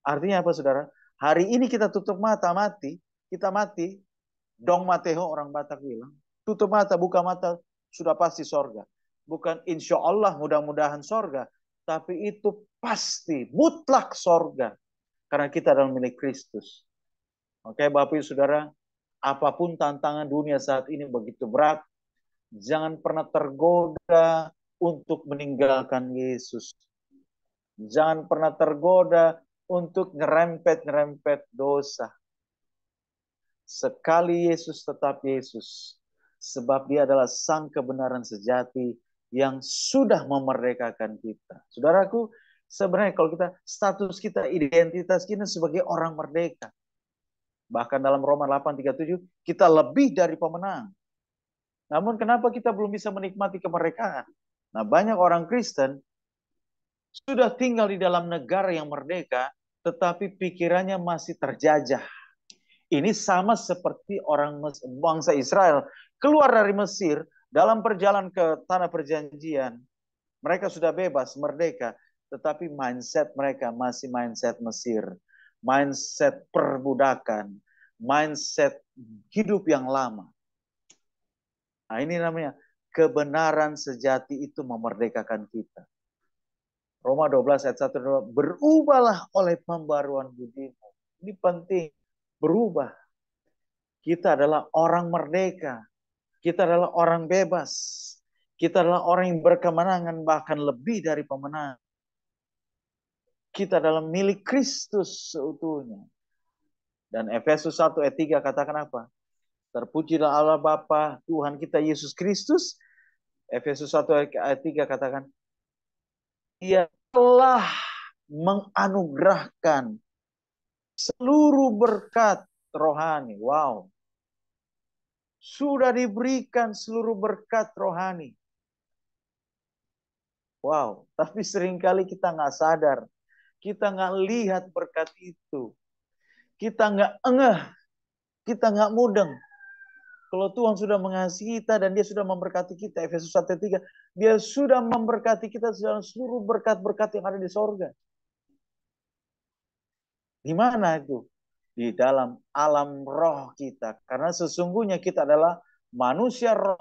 apa saudara? Hari ini kita tutup mata mati, kita mati, dong mateho orang Batak bilang, tutup mata, buka mata, sudah pasti sorga. Bukan insya Allah mudah-mudahan sorga, tapi itu pasti mutlak sorga. Karena kita adalah milik Kristus. Oke Bapak Ibu Saudara, apapun tantangan dunia saat ini begitu berat, jangan pernah tergoda untuk meninggalkan Yesus. Jangan pernah tergoda untuk ngerempet-ngerempet dosa. Sekali Yesus tetap Yesus. Sebab dia adalah sang kebenaran sejati yang sudah memerdekakan kita. Saudaraku, sebenarnya kalau kita, status kita, identitas kita sebagai orang merdeka. Bahkan dalam Roma 8:37, kita lebih dari pemenang. Namun kenapa kita belum bisa menikmati kemerdekaan? Nah, banyak orang Kristen sudah tinggal di dalam negara yang merdeka, tetapi pikirannya masih terjajah. Ini sama seperti orang bangsa Israel keluar dari Mesir dalam perjalanan ke tanah perjanjian. Mereka sudah bebas, merdeka, tetapi mindset mereka masih mindset Mesir, mindset perbudakan, mindset hidup yang lama. Nah, ini namanya kebenaran sejati itu memerdekakan kita. Roma 12 ayat 1-2, berubahlah oleh pembaruan budimu. Ini penting, berubah. Kita adalah orang merdeka. Kita adalah orang bebas. Kita adalah orang yang berkemenangan, bahkan lebih dari pemenang. Kita adalah milik Kristus seutuhnya. Dan Efesus 1 ayat 3 katakan apa? Terpujilah Allah Bapa Tuhan kita Yesus Kristus. Efesus 1 ayat 3 katakan, Dia telah menganugerahkan seluruh berkat rohani. Wow. Sudah diberikan seluruh berkat rohani. Wow. Tapi seringkali kita nggak sadar. Kita nggak lihat berkat itu. Kita nggak engeh. Kita nggak mudeng. Kalau Tuhan sudah mengasihi kita dan dia sudah memberkati kita. Efesus 1:3. Dia sudah memberkati kita dalam seluruh berkat-berkat yang ada di sorga. Di mana itu? Di dalam alam roh kita. Karena sesungguhnya kita adalah manusia roh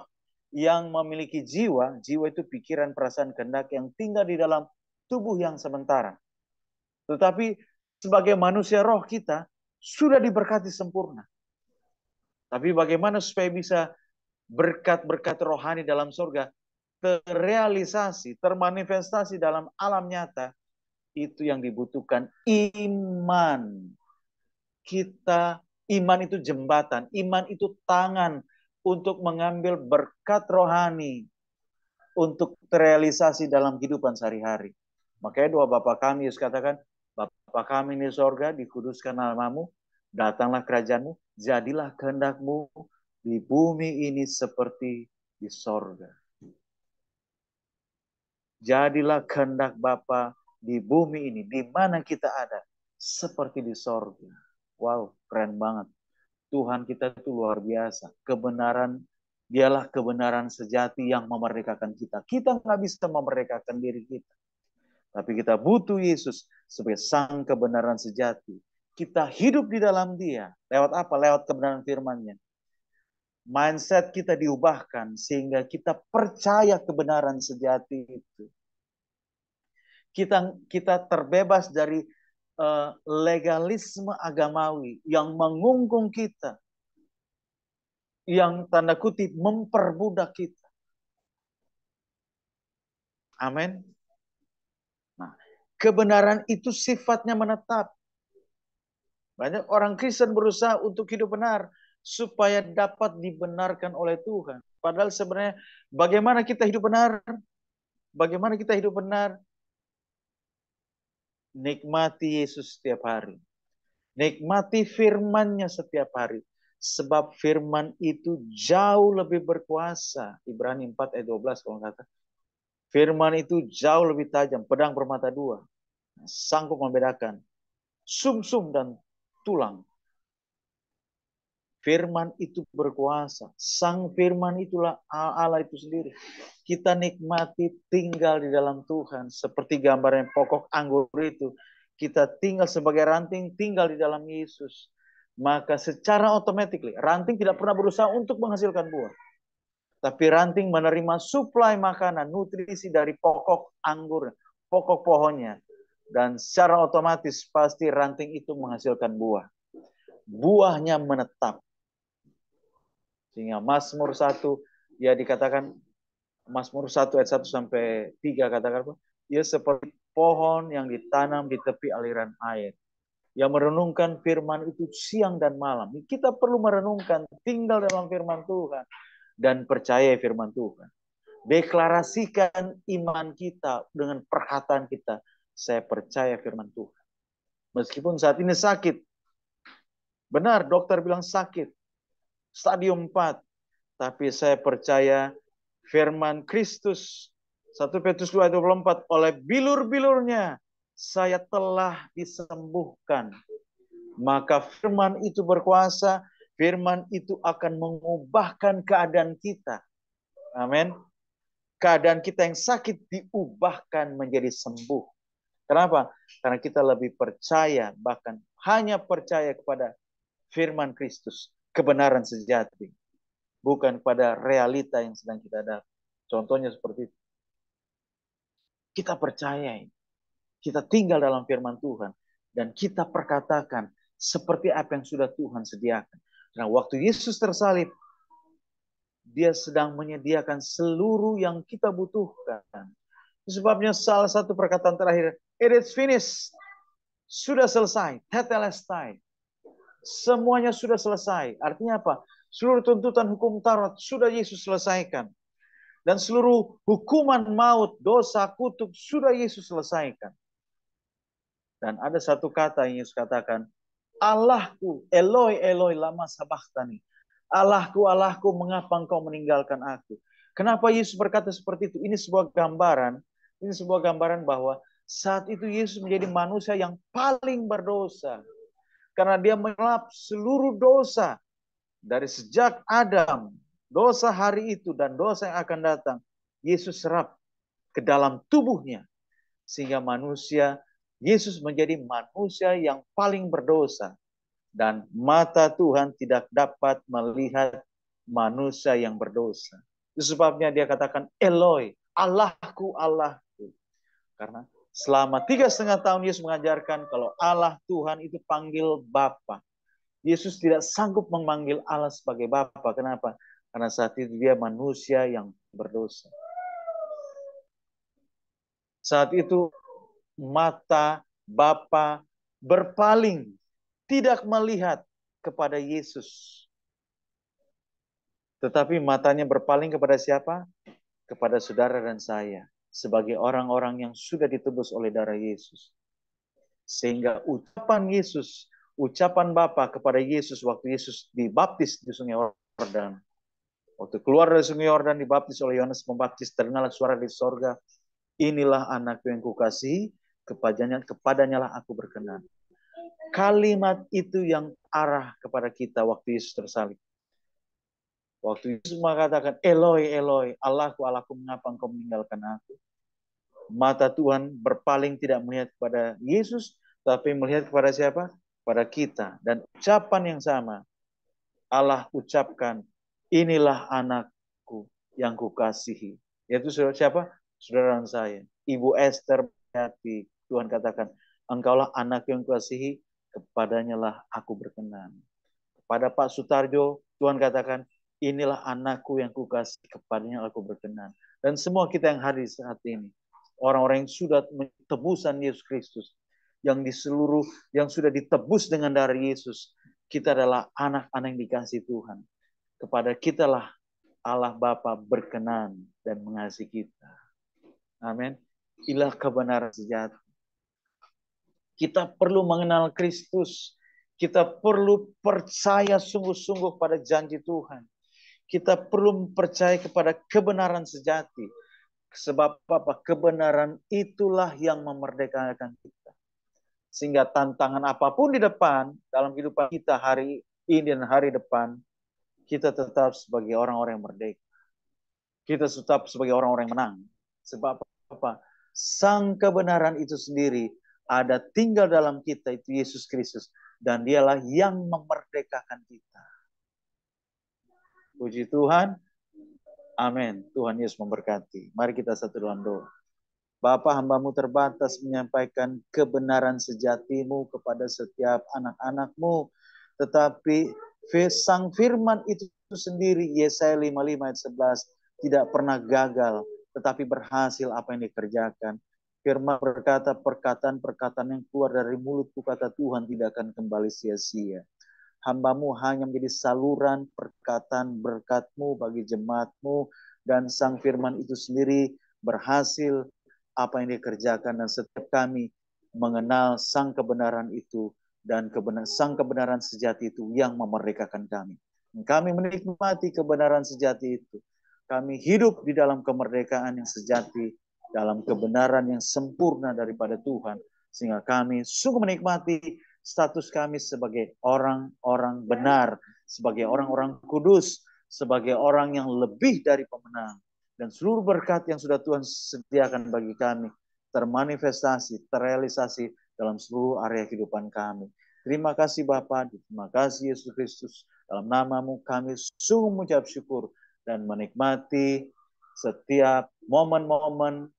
yang memiliki jiwa. Jiwa itu pikiran, perasaan, kehendak yang tinggal di dalam tubuh yang sementara. Tetapi sebagai manusia roh kita sudah diberkati sempurna. Tapi bagaimana supaya bisa berkat-berkat rohani dalam surga terrealisasi, termanifestasi dalam alam nyata, itu yang dibutuhkan iman. Iman itu jembatan, iman itu tangan untuk mengambil berkat rohani untuk terrealisasi dalam kehidupan sehari-hari. Makanya doa Bapa kami, Yesus katakan, Bapa kami di sorga, dikuduskan namamu, datanglah kerajaanmu, jadilah kehendakmu di bumi ini seperti di sorga. Jadilah kehendak Bapa di bumi ini, di mana kita ada, seperti di sorga. Wow, keren banget. Tuhan kita itu luar biasa. Kebenaran, dialah kebenaran sejati yang memerdekakan kita. Kita nggak bisa memerdekakan diri kita. Tapi kita butuh Yesus sebagai sang kebenaran sejati. Kita hidup di dalam dia. Lewat apa? Lewat kebenaran firman-Nya. Mindset kita diubahkan sehingga kita percaya kebenaran sejati itu. Kita terbebas dari legalisme agamawi yang mengungkung kita. Yang tanda kutip memperbudak kita. Amin. Nah, kebenaran itu sifatnya menetap. Banyak orang Kristen berusaha untuk hidup benar supaya dapat dibenarkan oleh Tuhan. Padahal sebenarnya bagaimana kita hidup benar? Bagaimana kita hidup benar? Nikmati Yesus setiap hari. Nikmati firman-Nya setiap hari. Sebab firman itu jauh lebih berkuasa. Ibrani 4 ayat 12 kalau kata. Firman itu jauh lebih tajam, pedang bermata dua. Sanggup membedakan sumsum dan tulang. Firman itu berkuasa. Sang firman itulah Allah itu sendiri. Kita nikmati tinggal di dalam Tuhan. Seperti gambarnya pokok anggur itu. Kita tinggal sebagai ranting, tinggal di dalam Yesus. Maka secara otomatis, ranting tidak pernah berusaha untuk menghasilkan buah. Tapi ranting menerima suplai makanan, nutrisi dari pokok anggur, pokok pohonnya. Dan secara otomatis pasti ranting itu menghasilkan buah. Buahnya menetap. Sehingga Mazmur 1, ya dikatakan, Mazmur 1 ayat 1 sampai 3 katakan apa? Ia seperti pohon yang ditanam di tepi aliran air, yang merenungkan firman itu siang dan malam. Kita perlu merenungkan, tinggal dalam firman Tuhan, dan percaya firman Tuhan. Deklarasikan iman kita dengan perkataan kita. Saya percaya firman Tuhan. Meskipun saat ini sakit. Benar, dokter bilang sakit. Stadium 4. Tapi saya percaya firman Kristus. 1 Petrus 2 ayat 24. Oleh bilur-bilurnya saya telah disembuhkan. Maka firman itu berkuasa. Firman itu akan mengubahkan keadaan kita. Amin. Keadaan kita yang sakit diubahkan menjadi sembuh. Kenapa? Karena kita lebih percaya, bahkan hanya percaya kepada firman Kristus, kebenaran sejati, bukan pada realita yang sedang kita dapat. Contohnya seperti itu. Kita percaya, kita tinggal dalam firman Tuhan, dan kita perkatakan seperti apa yang sudah Tuhan sediakan. Nah, waktu Yesus tersalib, Dia sedang menyediakan seluruh yang kita butuhkan. Sebabnya salah satu perkataan terakhir, it is finished. Sudah selesai. Tetelestai. Semuanya sudah selesai. Artinya apa? Seluruh tuntutan hukum Taurat sudah Yesus selesaikan. Dan seluruh hukuman maut, dosa, kutuk sudah Yesus selesaikan. Dan ada satu kata yang Yesus katakan, Allahku, Eloi, Eloi, lama sabachthani. Allahku, Allahku, mengapa engkau meninggalkan aku? Kenapa Yesus berkata seperti itu? Ini sebuah gambaran bahwa saat itu Yesus menjadi manusia yang paling berdosa. Karena dia melap seluruh dosa dari sejak Adam, dosa hari itu dan dosa yang akan datang, Yesus serap ke dalam tubuhnya. Sehingga Yesus menjadi manusia yang paling berdosa. Dan mata Tuhan tidak dapat melihat manusia yang berdosa. Itu sebabnya dia katakan, Eloi, Allahku, Allahku. Karena selama 3,5 tahun Yesus mengajarkan kalau Allah Tuhan itu panggil Bapa. Yesus tidak sanggup memanggil Allah sebagai Bapa. Kenapa? Karena saat itu dia manusia yang berdosa. Saat itu mata Bapa berpaling, tidak melihat kepada Yesus. Tetapi matanya berpaling kepada siapa? Kepada saudara dan saya. Sebagai orang-orang yang sudah ditebus oleh darah Yesus. Sehingga ucapan Bapa kepada Yesus waktu Yesus dibaptis di Sungai Yordan. Waktu keluar dari Sungai Yordan dibaptis oleh Yohanes Pembaptis, terdengarlah suara di sorga, inilah anakku yang kukasihi, kepadanya lah aku berkenan. Kalimat itu yang arah kepada kita waktu Yesus tersalib. Waktu Yesus mengatakan, Eloi, Eloi, Allahku, Allahku, mengapa engkau meninggalkan aku? Mata Tuhan berpaling tidak melihat kepada Yesus, tapi melihat kepada siapa? Pada kita. Dan ucapan yang sama, Allah ucapkan, inilah anakku yang kukasihi. Yaitu siapa? Saudara saya. Ibu Esther berhati. Tuhan katakan, engkaulah anak yang kukasihi, kepadanya lah aku berkenan. Kepada Pak Sutarjo, Tuhan katakan, inilah anakku yang kukasihi, kepadanya aku berkenan. Dan semua kita yang hadir saat ini, orang-orang yang sudah tebusan Yesus Kristus, yang sudah ditebus dengan darah Yesus, kita adalah anak-anak yang dikasihi Tuhan. Kepada kitalah Allah Bapa berkenan dan mengasihi kita. Amin. Inilah kebenaran sejati. Kita perlu mengenal Kristus. Kita perlu percaya sungguh-sungguh pada janji Tuhan. Kita perlu percaya kepada kebenaran sejati. Sebab apa? Kebenaran itulah yang memerdekakan kita. Sehingga tantangan apapun di depan, dalam kehidupan kita hari ini dan hari depan, kita tetap sebagai orang-orang yang merdeka. Kita tetap sebagai orang-orang yang menang. Sebab apa? Sang kebenaran itu sendiri ada tinggal dalam kita, itu Yesus Kristus. Dan dialah yang memerdekakan kita. Puji Tuhan. Amin. Tuhan Yesus memberkati. Mari kita satu dalam doa. Bapa, hamba-Mu terbatas menyampaikan kebenaran sejati-Mu kepada setiap anak-anak-Mu. Tetapi sang firman itu sendiri, Yesaya 55 ayat 11, tidak pernah gagal, tetapi berhasil apa yang dikerjakan. Firman berkata, perkataan-perkataan yang keluar dari mulutku, kata Tuhan, tidak akan kembali sia-sia. Hamba-Mu hanya menjadi saluran perkataan berkat-Mu bagi jemaat-Mu, dan sang firman itu sendiri berhasil apa yang dikerjakan, dan setiap kami mengenal sang kebenaran itu, dan sang kebenaran sejati itu yang memerdekakan kami. Kami menikmati kebenaran sejati itu. Kami hidup di dalam kemerdekaan yang sejati, dalam kebenaran yang sempurna daripada Tuhan, sehingga kami sungguh menikmati status kami sebagai orang-orang benar, sebagai orang-orang kudus, sebagai orang yang lebih dari pemenang. Dan seluruh berkat yang sudah Tuhan sediakan bagi kami termanifestasi, terrealisasi dalam seluruh area kehidupan kami. Terima kasih Bapa, terima kasih Yesus Kristus. Dalam nama-Mu kami sungguh mengucap syukur dan menikmati setiap momen-momen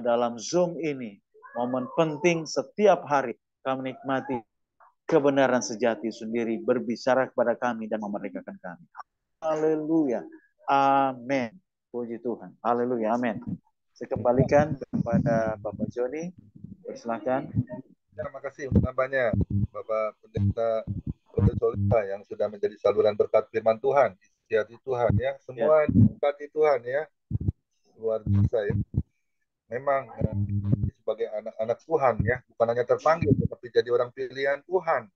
dalam Zoom ini, momen penting setiap hari kami nikmati kebenaran sejati sendiri berbicara kepada kami dan memerdekakan kami. Haleluya. Amin. Puji Tuhan. Haleluya. Amin. Saya kembalikan kepada Bapak Joni. Persilakan. Terima kasih tambahnya Bapak Pendeta Solisa yang sudah menjadi saluran berkat firman Tuhan, isi hati Tuhan ya. Semua berkati Tuhan ya. Luar biasa ya. Memang sebagai anak-anak Tuhan ya, bukan hanya terpanggil tetapi jadi orang pilihan Tuhan.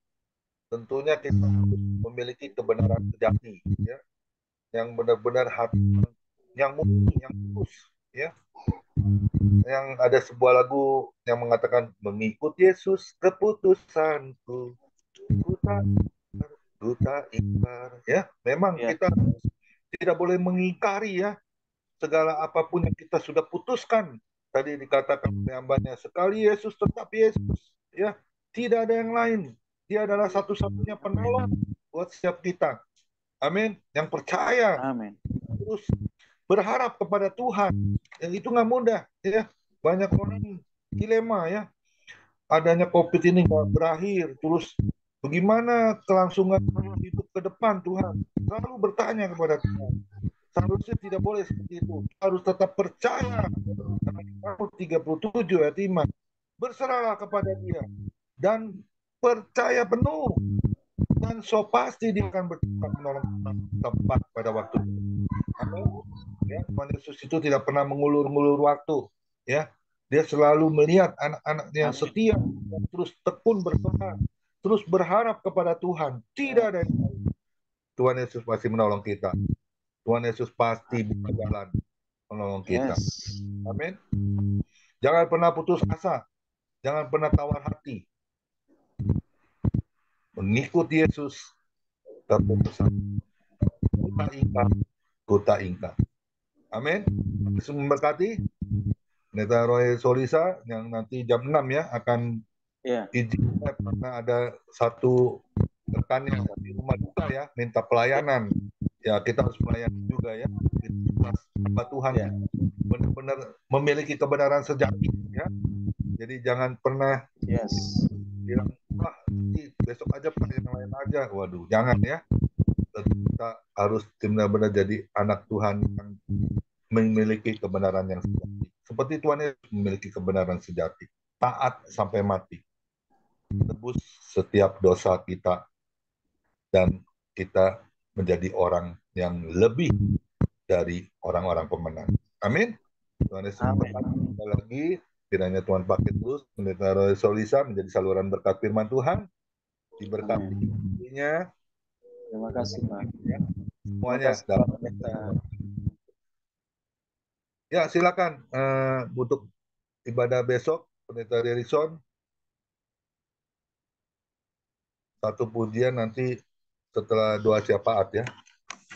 Tentunya kita harus memiliki kebenaran sejati ya, yang benar-benar hati yang murni, yang tulus ya. Yang ada sebuah lagu yang mengatakan mengikut Yesus keputusanku, ku tak ingkar ya. Memang kita tidak boleh mengingkari ya segala apapun yang kita sudah putuskan. Tadi dikatakan hambanya, sekali Yesus tetap Yesus ya, tidak ada yang lain. Dia adalah satu-satunya penolong buat setiap kita. Amin. Yang percaya, amin, terus berharap kepada Tuhan. Yang itu nggak mudah ya. Banyak orang dilema ya. Adanya COVID ini nggak berakhir. Terus bagaimana kelangsungan hidup ke depan Tuhan? Selalu bertanya kepada Tuhan. Seharusnya tidak boleh seperti itu. Harus tetap percaya. Karena 37 ayat 5. Berserahlah kepada Dia. Dan percaya penuh. Dan so pasti Dia akan bertempat menolong tempat pada waktu. Amin. Ya, Tuhan Yesus itu tidak pernah mengulur-ngulur waktu. Ya, Dia selalu melihat anak-anaknya yang setia, dan terus tekun berdoa, terus berharap kepada Tuhan. Tidak ada yang lain. Tuhan Yesus pasti menolong kita. Tuhan Yesus pasti buka jalan menolong kita. Amin. Jangan pernah putus asa. Jangan pernah tawar hati. Mengikuti Yesus keputusan. Kuta ingkar. Amin. Yesus memberkati. Pendeta Roy Solisa yang nanti jam 6 ya akan izin karena ada satu rekannya di rumah duka ya minta pelayanan. Ya kita harus melayani juga ya. Tuhan benar-benar memiliki kebenaran sejati ya. Jadi jangan pernah bilang besok aja yang lain aja. Waduh, jangan ya. Kita harus benar-benar jadi anak Tuhan yang memiliki kebenaran yang sejati. Seperti Tuhan Yesus memiliki kebenaran sejati. Taat sampai mati. Tebus setiap dosa kita. Dan kita menjadi orang yang lebih dari orang-orang pemenang. Amin. Tuhan Yesus memberkati. Sekali lagi, kiranya Tuhan pakai terus Pendeta Roy Solisa menjadi saluran berkat firman Tuhan. Diberkati hidupnya. Terima kasih Pak. Semuanya. Ya, silakan untuk ibadah besok, Pendeta Derison. Satu pujian nanti setelah doa syafaat ya.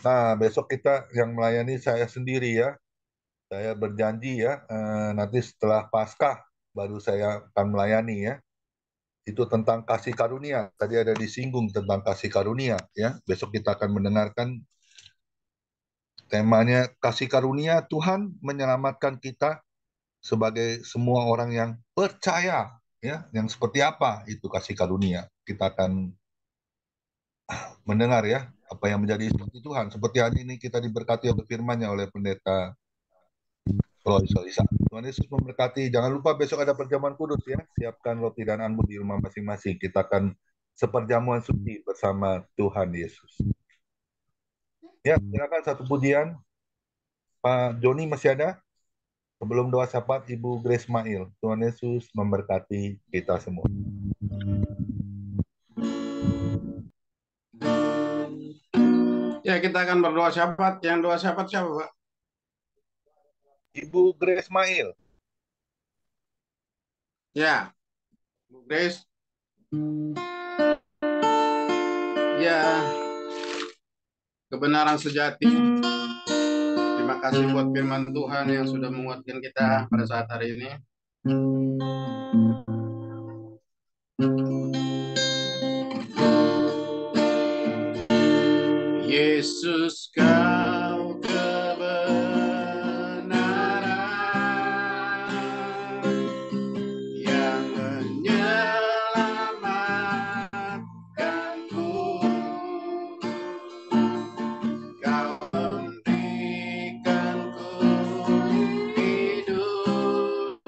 Nah, besok kita yang melayani saya sendiri ya. Saya berjanji ya, nanti setelah Paskah baru saya akan melayani ya. Itu tentang kasih karunia. Tadi ada disinggung tentang kasih karunia ya. Besok kita akan mendengarkan temanya kasih karunia Tuhan menyelamatkan kita sebagai semua orang yang percaya ya, yang seperti apa itu kasih karunia. Kita akan mendengar ya apa yang menjadi instruksi Tuhan. Seperti hari ini kita diberkati oleh firman-Nya oleh Pendeta Roy Solisa. Tuhan Yesus memberkati. Jangan lupa besok ada perjamuan kudus ya. Siapkan roti dan anmu di rumah masing-masing. Kita akan seperjamuan suci bersama Tuhan Yesus. Ya, silakan satu pujian. Pak Joni masih ada? Sebelum doa syafaat, Ibu Grace Mail. Tuhan Yesus memberkati kita semua. Ya, kita akan berdoa syafaat. Yang doa syafaat siapa, Pak? Ibu Grace Mail. Ya, Bu Grace. Ya, kebenaran sejati. Terima kasih buat firman Tuhan yang sudah menguatkan kita pada saat hari ini. Yesus, kau kebenaran yang menyelamatkanku. Kau memberikanku hidup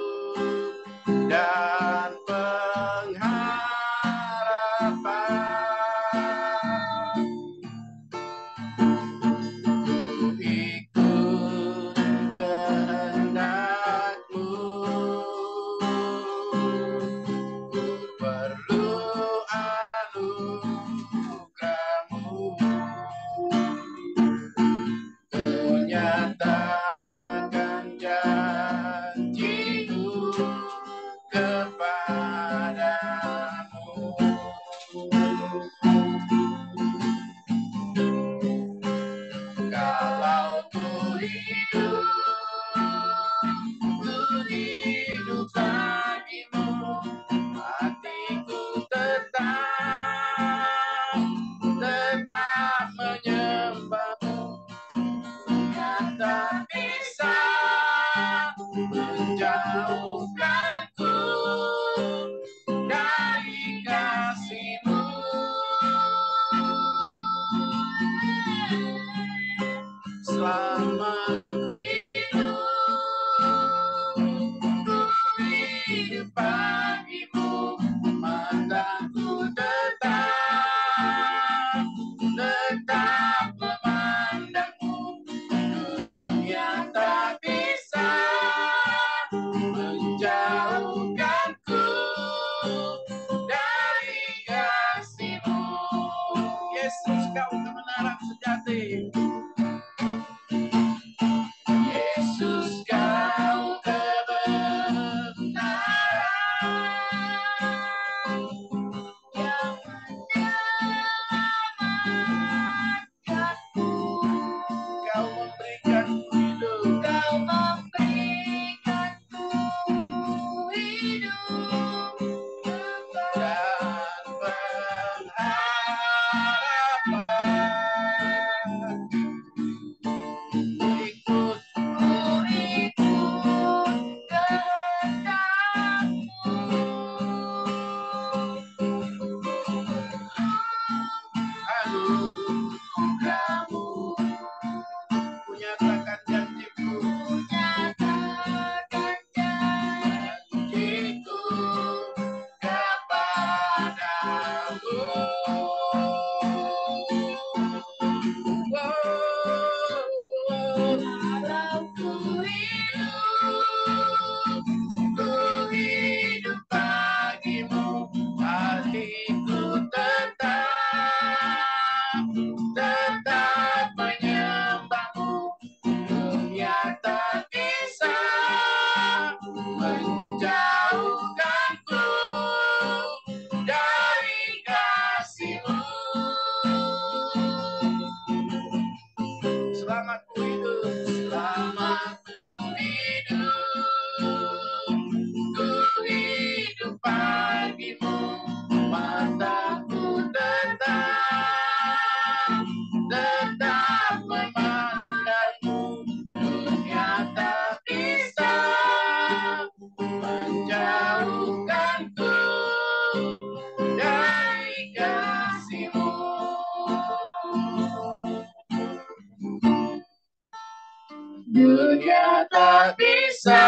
tak bisa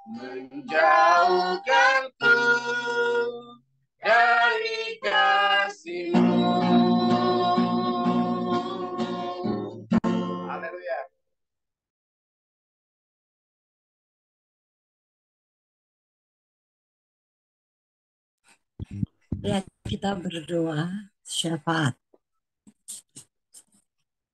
menjauhkanku dari kasih-Mu. Haleluya. Ya, kita berdoa syafaat.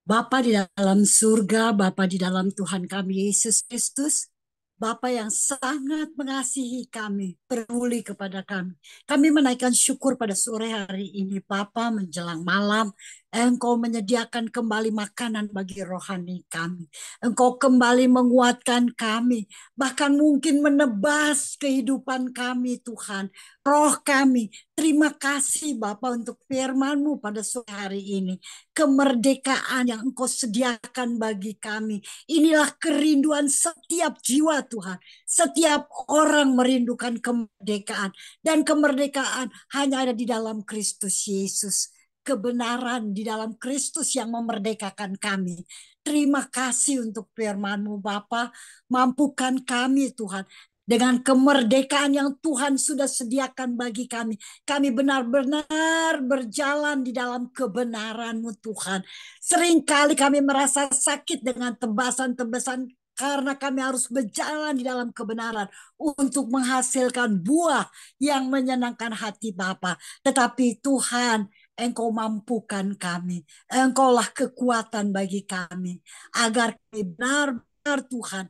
Bapa di dalam surga, Bapa di dalam Tuhan kami Yesus Kristus, Bapa yang sangat mengasihi kami, peduli kepada kami. Kami menaikkan syukur pada sore hari ini, Bapa, menjelang malam, Engkau menyediakan kembali makanan bagi rohani kami. Engkau kembali menguatkan kami, bahkan mungkin menebas kehidupan kami, Tuhan. Roh kami, terima kasih Bapa untuk firman-Mu pada sore hari ini. Kemerdekaan yang Engkau sediakan bagi kami. Inilah kerinduan setiap jiwa Tuhan. Setiap orang merindukan kemerdekaan. Dan kemerdekaan hanya ada di dalam Kristus Yesus. Kebenaran di dalam Kristus yang memerdekakan kami. Terima kasih untuk firman-Mu Bapa. Mampukan kami Tuhan. Dengan kemerdekaan yang Tuhan sudah sediakan bagi kami. Kami benar-benar berjalan di dalam kebenaran-Mu Tuhan. Seringkali kami merasa sakit dengan tebasan-tebasan karena kami harus berjalan di dalam kebenaran untuk menghasilkan buah yang menyenangkan hati Bapa. Tetapi Tuhan, Engkau mampukan kami. Engkaulah kekuatan bagi kami. Agar kami benar-benar Tuhan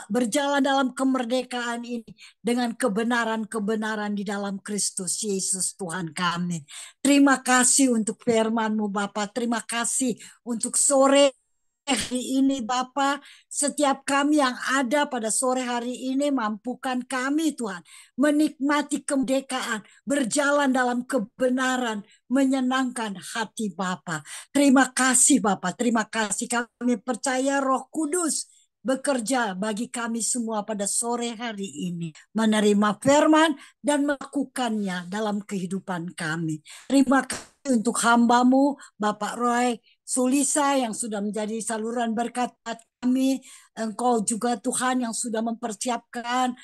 berjalan dalam kemerdekaan ini dengan kebenaran-kebenaran di dalam Kristus Yesus Tuhan kami. Terima kasih untuk firman-Mu Bapa. Terima kasih untuk sore hari ini Bapa, setiap kami yang ada pada sore hari ini mampukan kami Tuhan menikmati kemerdekaan, berjalan dalam kebenaran, menyenangkan hati Bapa. Terima kasih Bapa, terima kasih. Kami percaya Roh Kudus bekerja bagi kami semua pada sore hari ini, menerima firman dan melakukannya dalam kehidupan kami. Terima kasih untuk hamba-Mu Bapak Roy Sulisa yang sudah menjadi saluran berkat kami. Engkau juga Tuhan yang sudah mempersiapkan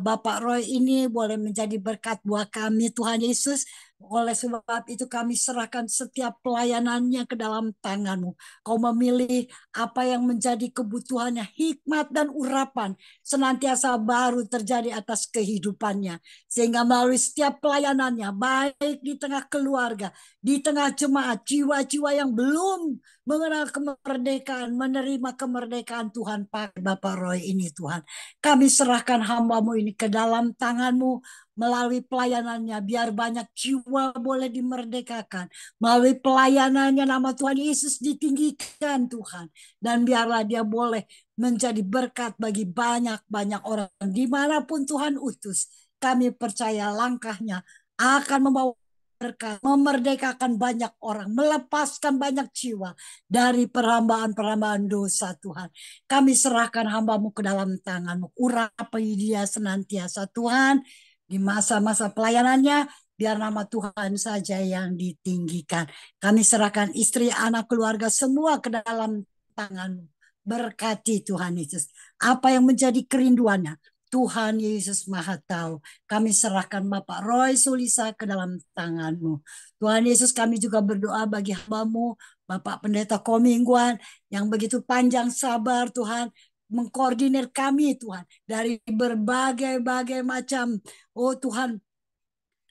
Bapak Roy ini boleh menjadi berkat buat kami Tuhan Yesus. Oleh sebab itu kami serahkan setiap pelayanannya ke dalam tangan-Mu. Kau memilih apa yang menjadi kebutuhannya, hikmat dan urapan senantiasa baru terjadi atas kehidupannya. Sehingga melalui setiap pelayanannya, baik di tengah keluarga, di tengah jemaat, jiwa-jiwa yang belum mengenal kemerdekaan, menerima kemerdekaan Tuhan pakai Bapak Roy ini Tuhan. Kami serahkan hamba-Mu ini ke dalam tangan-Mu melalui pelayanannya, biar banyak jiwa boleh dimerdekakan. Melalui pelayanannya nama Tuhan Yesus ditinggikan Tuhan. Dan biarlah dia boleh menjadi berkat bagi banyak-banyak orang. Dimanapun Tuhan utus, kami percaya langkahnya akan membawa berkat, memerdekakan banyak orang, melepaskan banyak jiwa dari perhambaan-perhambaan dosa Tuhan. Kami serahkan hamba-Mu ke dalam tangan-Mu. Urapi dia senantiasa Tuhan. Di masa-masa pelayanannya, biar nama Tuhan saja yang ditinggikan. Kami serahkan istri, anak, keluarga semua ke dalam tangan-Mu. Berkati Tuhan Yesus. Apa yang menjadi kerinduannya, Tuhan Yesus Maha Tahu. Kami serahkan Bapak Roy Sulisa ke dalam tangan-Mu. Tuhan Yesus, kami juga berdoa bagi hamba-Mu, Bapak Pendeta Komingguan, yang begitu panjang sabar Tuhan, mengkoordinir kami Tuhan dari berbagai macam Tuhan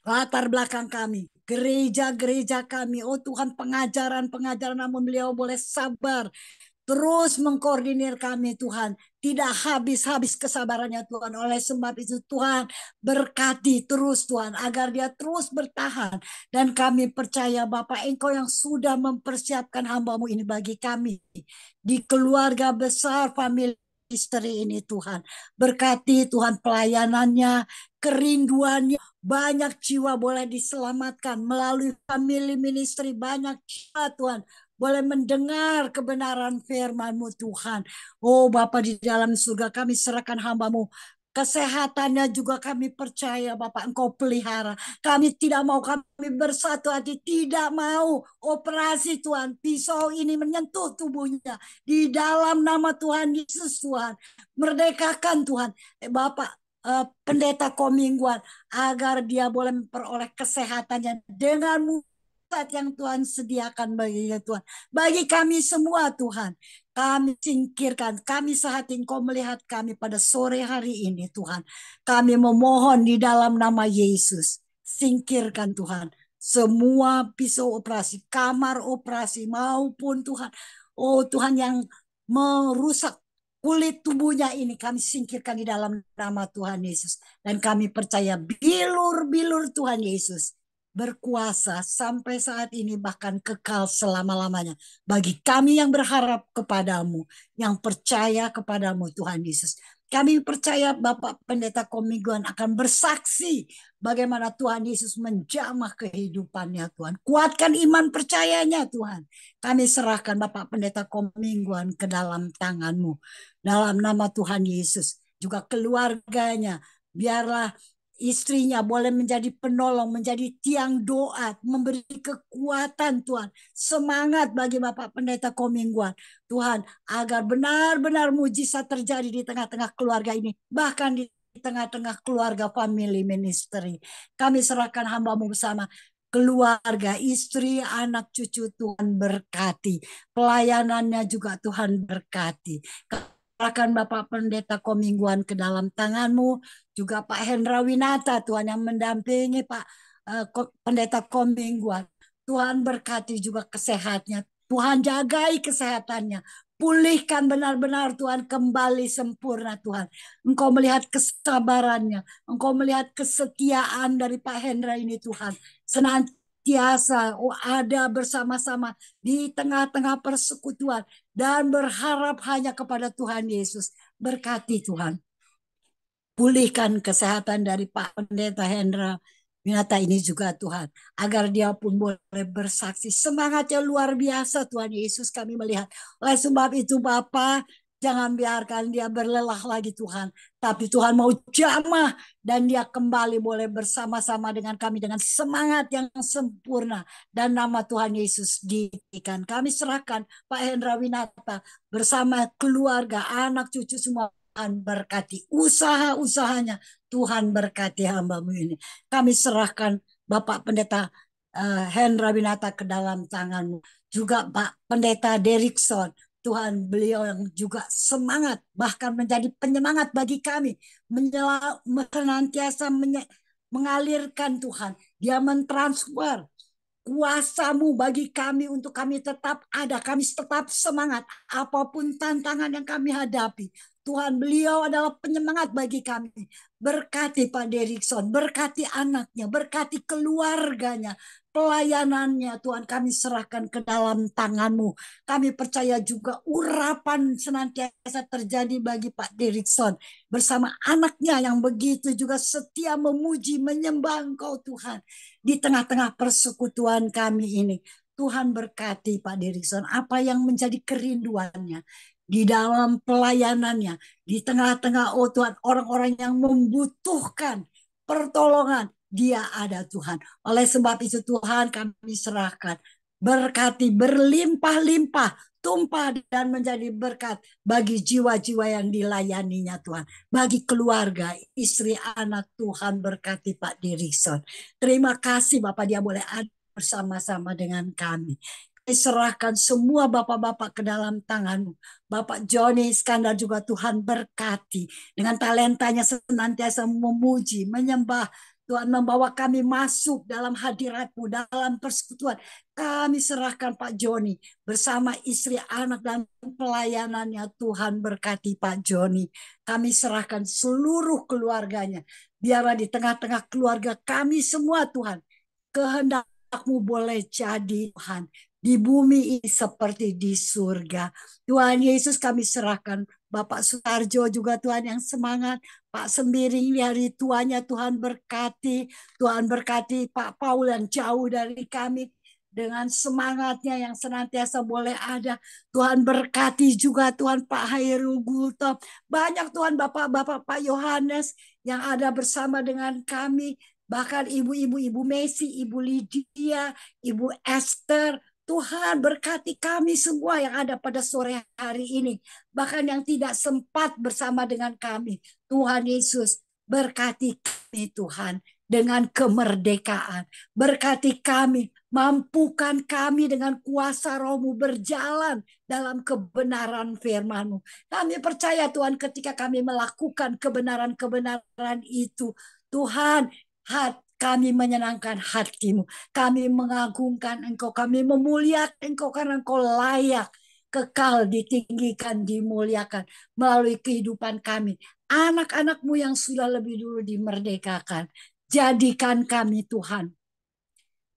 latar belakang kami, gereja-gereja kami, Tuhan pengajaran namun beliau boleh sabar terus mengkoordinir kami Tuhan, tidak habis-habis kesabarannya Tuhan. Oleh sebab itu Tuhan berkati terus Tuhan agar dia terus bertahan, dan kami percaya Bapak Engkau yang sudah mempersiapkan hamba-Mu ini bagi kami di keluarga besar family istri ini Tuhan. Berkati Tuhan pelayanannya, kerinduannya, banyak jiwa boleh diselamatkan melalui family ministry, banyak jiwa Tuhan boleh mendengar kebenaran firman-Mu Tuhan. Oh Bapa di dalam surga, kami serahkan hamba-Mu Kesehatannya juga kami percaya Bapak Engkau pelihara. Kami tidak mau, kami bersatu hati, tidak mau operasi Tuhan. Pisau ini menyentuh tubuhnya. Di dalam nama Tuhan Yesus Tuhan. Merdekakan Tuhan. Bapak Pendeta Komingguan agar dia boleh memperoleh kesehatannya dengan mujizat yang Tuhan sediakan baginya Tuhan. Bagi kami semua Tuhan. Kami singkirkan, kami sehati Engkau melihat kami pada sore hari ini Tuhan. Kami memohon di dalam nama Yesus. Singkirkan Tuhan. Semua pisau operasi, kamar operasi maupun Tuhan. Oh Tuhan yang merusak kulit tubuhnya ini kami singkirkan di dalam nama Tuhan Yesus. Dan kami percaya bilur-bilur Tuhan Yesus berkuasa sampai saat ini bahkan kekal selama-lamanya. Bagi kami yang berharap kepadamu, yang percaya kepadamu Tuhan Yesus. Kami percaya Bapak Pendeta Komingguan akan bersaksi bagaimana Tuhan Yesus menjamah kehidupannya Tuhan. Kuatkan iman percayanya Tuhan. Kami serahkan Bapak Pendeta Komingguan ke dalam tangan-Mu. Dalam nama Tuhan Yesus. Juga keluarganya. Biarlah istrinya boleh menjadi penolong, menjadi tiang doa, memberi kekuatan Tuhan, semangat bagi Bapak Pendeta Komingguan Tuhan, agar benar-benar mujizat terjadi di tengah-tengah keluarga ini, bahkan di tengah-tengah keluarga family ministry. Kami serahkan hamba-Mu bersama keluarga, istri, anak, cucu, Tuhan berkati. Pelayanannya juga Tuhan berkati. Serahkan Bapak Pendeta Komingguan ke dalam tangan-Mu, juga Pak Hendra Winata Tuhan yang mendampingi Pak Pendeta Komingguan. Tuhan berkati juga kesehatannya, Tuhan jagai kesehatannya, pulihkan benar-benar Tuhan kembali sempurna Tuhan. Engkau melihat kesabarannya, Engkau melihat kesetiaan dari Pak Hendra ini Tuhan, senantiasa ada bersama-sama di tengah-tengah persekutuan dan berharap hanya kepada Tuhan Yesus. Berkati Tuhan. Pulihkan kesehatan dari Pak Pendeta Hendra Winata ini juga Tuhan. Agar dia pun boleh bersaksi. Semangatnya luar biasa Tuhan Yesus kami melihat. Oleh sebab itu Bapa, jangan biarkan dia berlelah lagi Tuhan. Tapi Tuhan mau jamah dan dia kembali boleh bersama-sama dengan kami dengan semangat yang sempurna. Dan nama Tuhan Yesus diikan. Kami serahkan Pak Hendra Winata bersama keluarga, anak, cucu semua. Tuhan berkati usaha-usahanya. Tuhan berkati hamba-Mu ini. Kami serahkan Bapak Pendeta Hendra Winata ke dalam tangan-Mu. Juga Pak Pendeta Derikson. Tuhan, beliau yang juga semangat, bahkan menjadi penyemangat bagi kami. Senantiasa mengalirkan Tuhan. Dia mentransfer kuasa-Mu bagi kami untuk kami tetap ada. Kami tetap semangat. Apapun tantangan yang kami hadapi. Tuhan, beliau adalah penyemangat bagi kami. Berkati Pak Derikson, berkati anaknya, berkati keluarganya, pelayanannya. Tuhan, kami serahkan ke dalam tangan-Mu. Kami percaya juga urapan senantiasa terjadi bagi Pak Derikson bersama anaknya yang begitu juga setia memuji, menyembah Engkau Tuhan di tengah-tengah persekutuan kami ini. Tuhan berkati Pak Derikson, apa yang menjadi kerinduannya di dalam pelayanannya, di tengah-tengah Tuhan orang-orang yang membutuhkan pertolongan, dia ada Tuhan. Oleh sebab itu Tuhan kami serahkan, berkati berlimpah-limpah, tumpah dan menjadi berkat bagi jiwa-jiwa yang dilayaninya Tuhan. Bagi keluarga, istri, anak, Tuhan berkati Pak Derikson. Terima kasih Bapak, dia boleh ada bersama-sama dengan kami. Serahkan semua bapak-bapak ke dalam tangan-Mu. Bapak Joni Iskandar juga Tuhan berkati. Dengan talentanya senantiasa memuji, menyembah. Tuhan membawa kami masuk dalam hadirat-Mu, dalam persekutuan. Kami serahkan Pak Joni bersama istri, anak, dan pelayanannya. Tuhan berkati Pak Joni. Kami serahkan seluruh keluarganya. Biarlah di tengah-tengah keluarga kami semua Tuhan, kehendak-Mu boleh jadi Tuhan. Di bumi ini seperti di surga. Tuhan Yesus kami serahkan. Bapak Sutarjo juga Tuhan yang semangat. Pak Sembiring di hari tuanya Tuhan berkati. Tuhan berkati Pak Paul yang jauh dari kami. dengan semangatnya yang senantiasa boleh ada. Tuhan berkati juga Tuhan Pak Hairul Gultom. Banyak Tuhan Bapak-Bapak Pak Yohanes yang ada bersama dengan kami. Bahkan ibu-ibu, Ibu Messi, Ibu Lydia, Ibu Esther. Tuhan berkati kami semua yang ada pada sore hari ini. Bahkan yang tidak sempat bersama dengan kami. Tuhan Yesus berkati kami Tuhan dengan kemerdekaan. Berkati kami, mampukan kami dengan kuasa Roh-Mu berjalan dalam kebenaran firman-Mu. Kami percaya Tuhan ketika kami melakukan kebenaran-kebenaran itu, Tuhan, kami menyenangkan hati-Mu. Kami mengagungkan Engkau, kami memuliakan Engkau karena Engkau layak kekal ditinggikan, dimuliakan melalui kehidupan kami. Anak-anak-Mu yang sudah lebih dulu dimerdekakan. Jadikan kami Tuhan,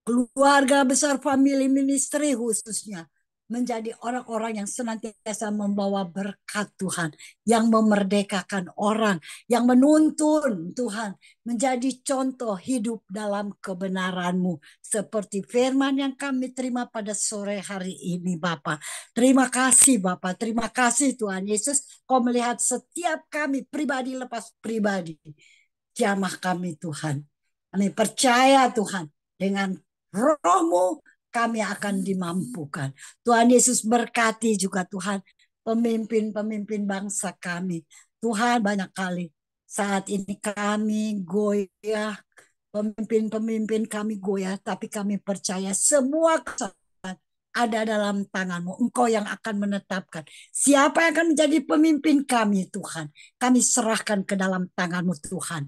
keluarga besar family ministry khususnya, menjadi orang-orang yang senantiasa membawa berkat Tuhan, yang memerdekakan orang, yang menuntun Tuhan, menjadi contoh hidup dalam kebenaran-Mu. Seperti firman yang kami terima pada sore hari ini Bapa. Terima kasih Bapa, terima kasih Tuhan Yesus, Kau melihat setiap kami pribadi lepas pribadi. Jamah kami Tuhan. Kami percaya Tuhan, dengan Roh-Mu kami akan dimampukan. Tuhan Yesus berkati juga Tuhan pemimpin-pemimpin bangsa kami. Tuhan banyak kali saat ini kami goyah, pemimpin-pemimpin kami goyah, tapi kami percaya semua kesalahan ada dalam tangan-Mu. Engkau yang akan menetapkan siapa yang akan menjadi pemimpin kami Tuhan. Kami serahkan ke dalam tangan-Mu Tuhan.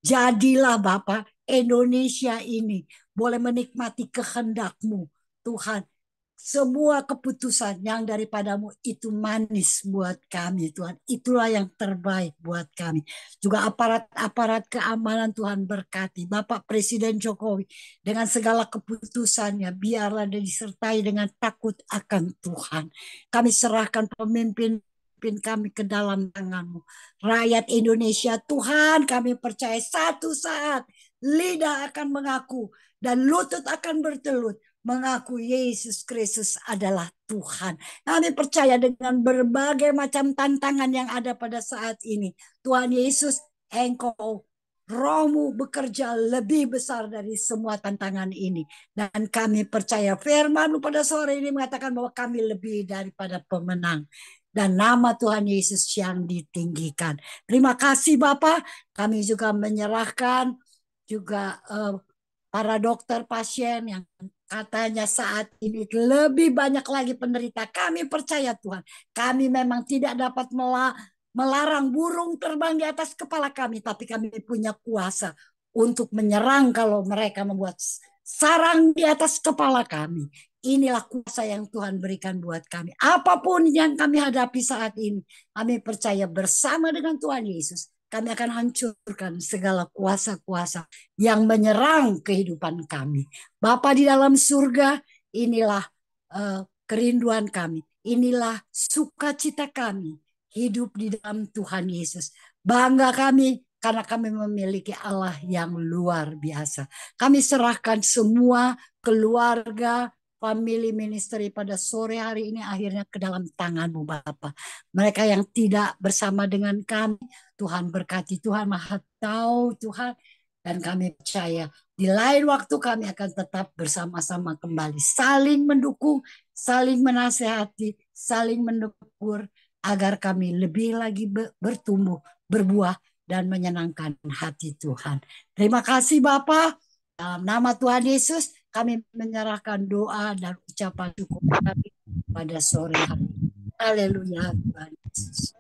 Jadilah Bapa, Indonesia ini boleh menikmati kehendak-Mu Tuhan. Semua keputusan yang daripada-Mu itu manis buat kami Tuhan. Itulah yang terbaik buat kami. Juga aparat-aparat keamanan Tuhan berkati. Bapak Presiden Jokowi dengan segala keputusannya, biarlah disertai dengan takut akan Tuhan. Kami serahkan pemimpin kami ke dalam tangan-Mu. Rakyat Indonesia, Tuhan, kami percaya satu saat lidah akan mengaku dan lutut akan bertelut mengaku Yesus Kristus adalah Tuhan. Kami percaya dengan berbagai macam tantangan yang ada pada saat ini. Tuhan Yesus, Engkau, Roh-Mu bekerja lebih besar dari semua tantangan ini. Dan kami percaya firman-Mu pada sore ini mengatakan bahwa kami lebih daripada pemenang. Dan nama Tuhan Yesus yang ditinggikan. Terima kasih Bapak. Kami juga menyerahkan juga para dokter pasien yang katanya saat ini lebih banyak lagi penderita. Kami percaya Tuhan. Kami memang tidak dapat melarang burung terbang di atas kepala kami. Tapi kami punya kuasa untuk menyerang kalau mereka membuat sarang di atas kepala kami. Inilah kuasa yang Tuhan berikan buat kami. Apapun yang kami hadapi saat ini, kami percaya bersama dengan Tuhan Yesus, kami akan hancurkan segala kuasa-kuasa yang menyerang kehidupan kami. Bapa di dalam surga, inilah kerinduan kami. Inilah sukacita kami, hidup di dalam Tuhan Yesus. Bangga kami karena kami memiliki Allah yang luar biasa. Kami serahkan semua keluarga, family ministry pada sore hari ini akhirnya ke dalam tangan-Mu Bapa. Mereka yang tidak bersama dengan kami, Tuhan berkati, Tuhan Maha Tahu Tuhan. Dan kami percaya di lain waktu kami akan tetap bersama-sama kembali. Saling mendukung, saling menasehati, saling menegur agar kami lebih lagi bertumbuh, berbuah, dan menyenangkan hati Tuhan. Terima kasih Bapa. Dalam nama Tuhan Yesus, kami menyerahkan doa dan ucapan syukur kami pada sore hari. Haleluya Tuhan Yesus.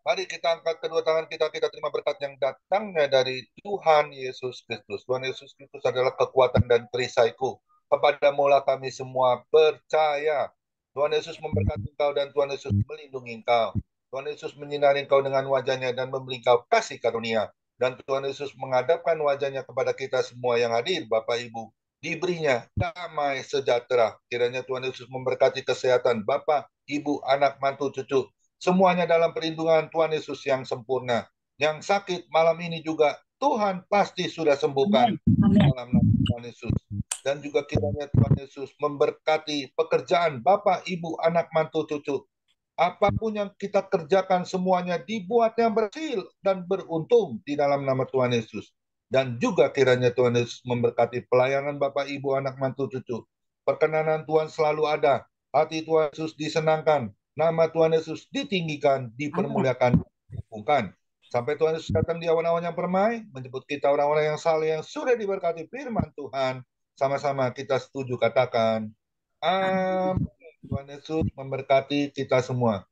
Mari kita angkat kedua tangan kita terima berkat yang datangnya dari Tuhan Yesus Kristus. Tuhan Yesus Kristus adalah kekuatan dan perisaiku. Kepadamu-lah kami semua percaya. Tuhan Yesus memberkati engkau dan Tuhan Yesus melindungi engkau. Tuhan Yesus menyinari engkau dengan wajahnya dan memberi engkau kasih karunia. Dan Tuhan Yesus menghadapkan wajahnya kepada kita semua yang hadir, Bapak Ibu. Diberinya damai sejahtera. Kiranya Tuhan Yesus memberkati kesehatan Bapak, Ibu, anak, mantu, cucu. Semuanya dalam perlindungan Tuhan Yesus yang sempurna. Yang sakit malam ini juga Tuhan pasti sudah sembuhkan. Dalam nama Tuhan Yesus. Dan juga kiranya Tuhan Yesus memberkati pekerjaan Bapak, Ibu, anak, mantu, cucu. Apapun yang kita kerjakan semuanya dibuatnya berhasil dan beruntung di dalam nama Tuhan Yesus. Dan juga kiranya Tuhan Yesus memberkati pelayanan Bapak, Ibu, anak, mantu, cucu. Perkenanan Tuhan selalu ada. Hati Tuhan Yesus disenangkan. Nama Tuhan Yesus ditinggikan, dipermuliakan, diagungkan. Sampai Tuhan Yesus datang di awan-awan yang permai, menjemput kita orang-orang yang saleh yang sudah diberkati firman Tuhan. Sama-sama kita setuju katakan, amin. Tuhan Yesus memberkati kita semua.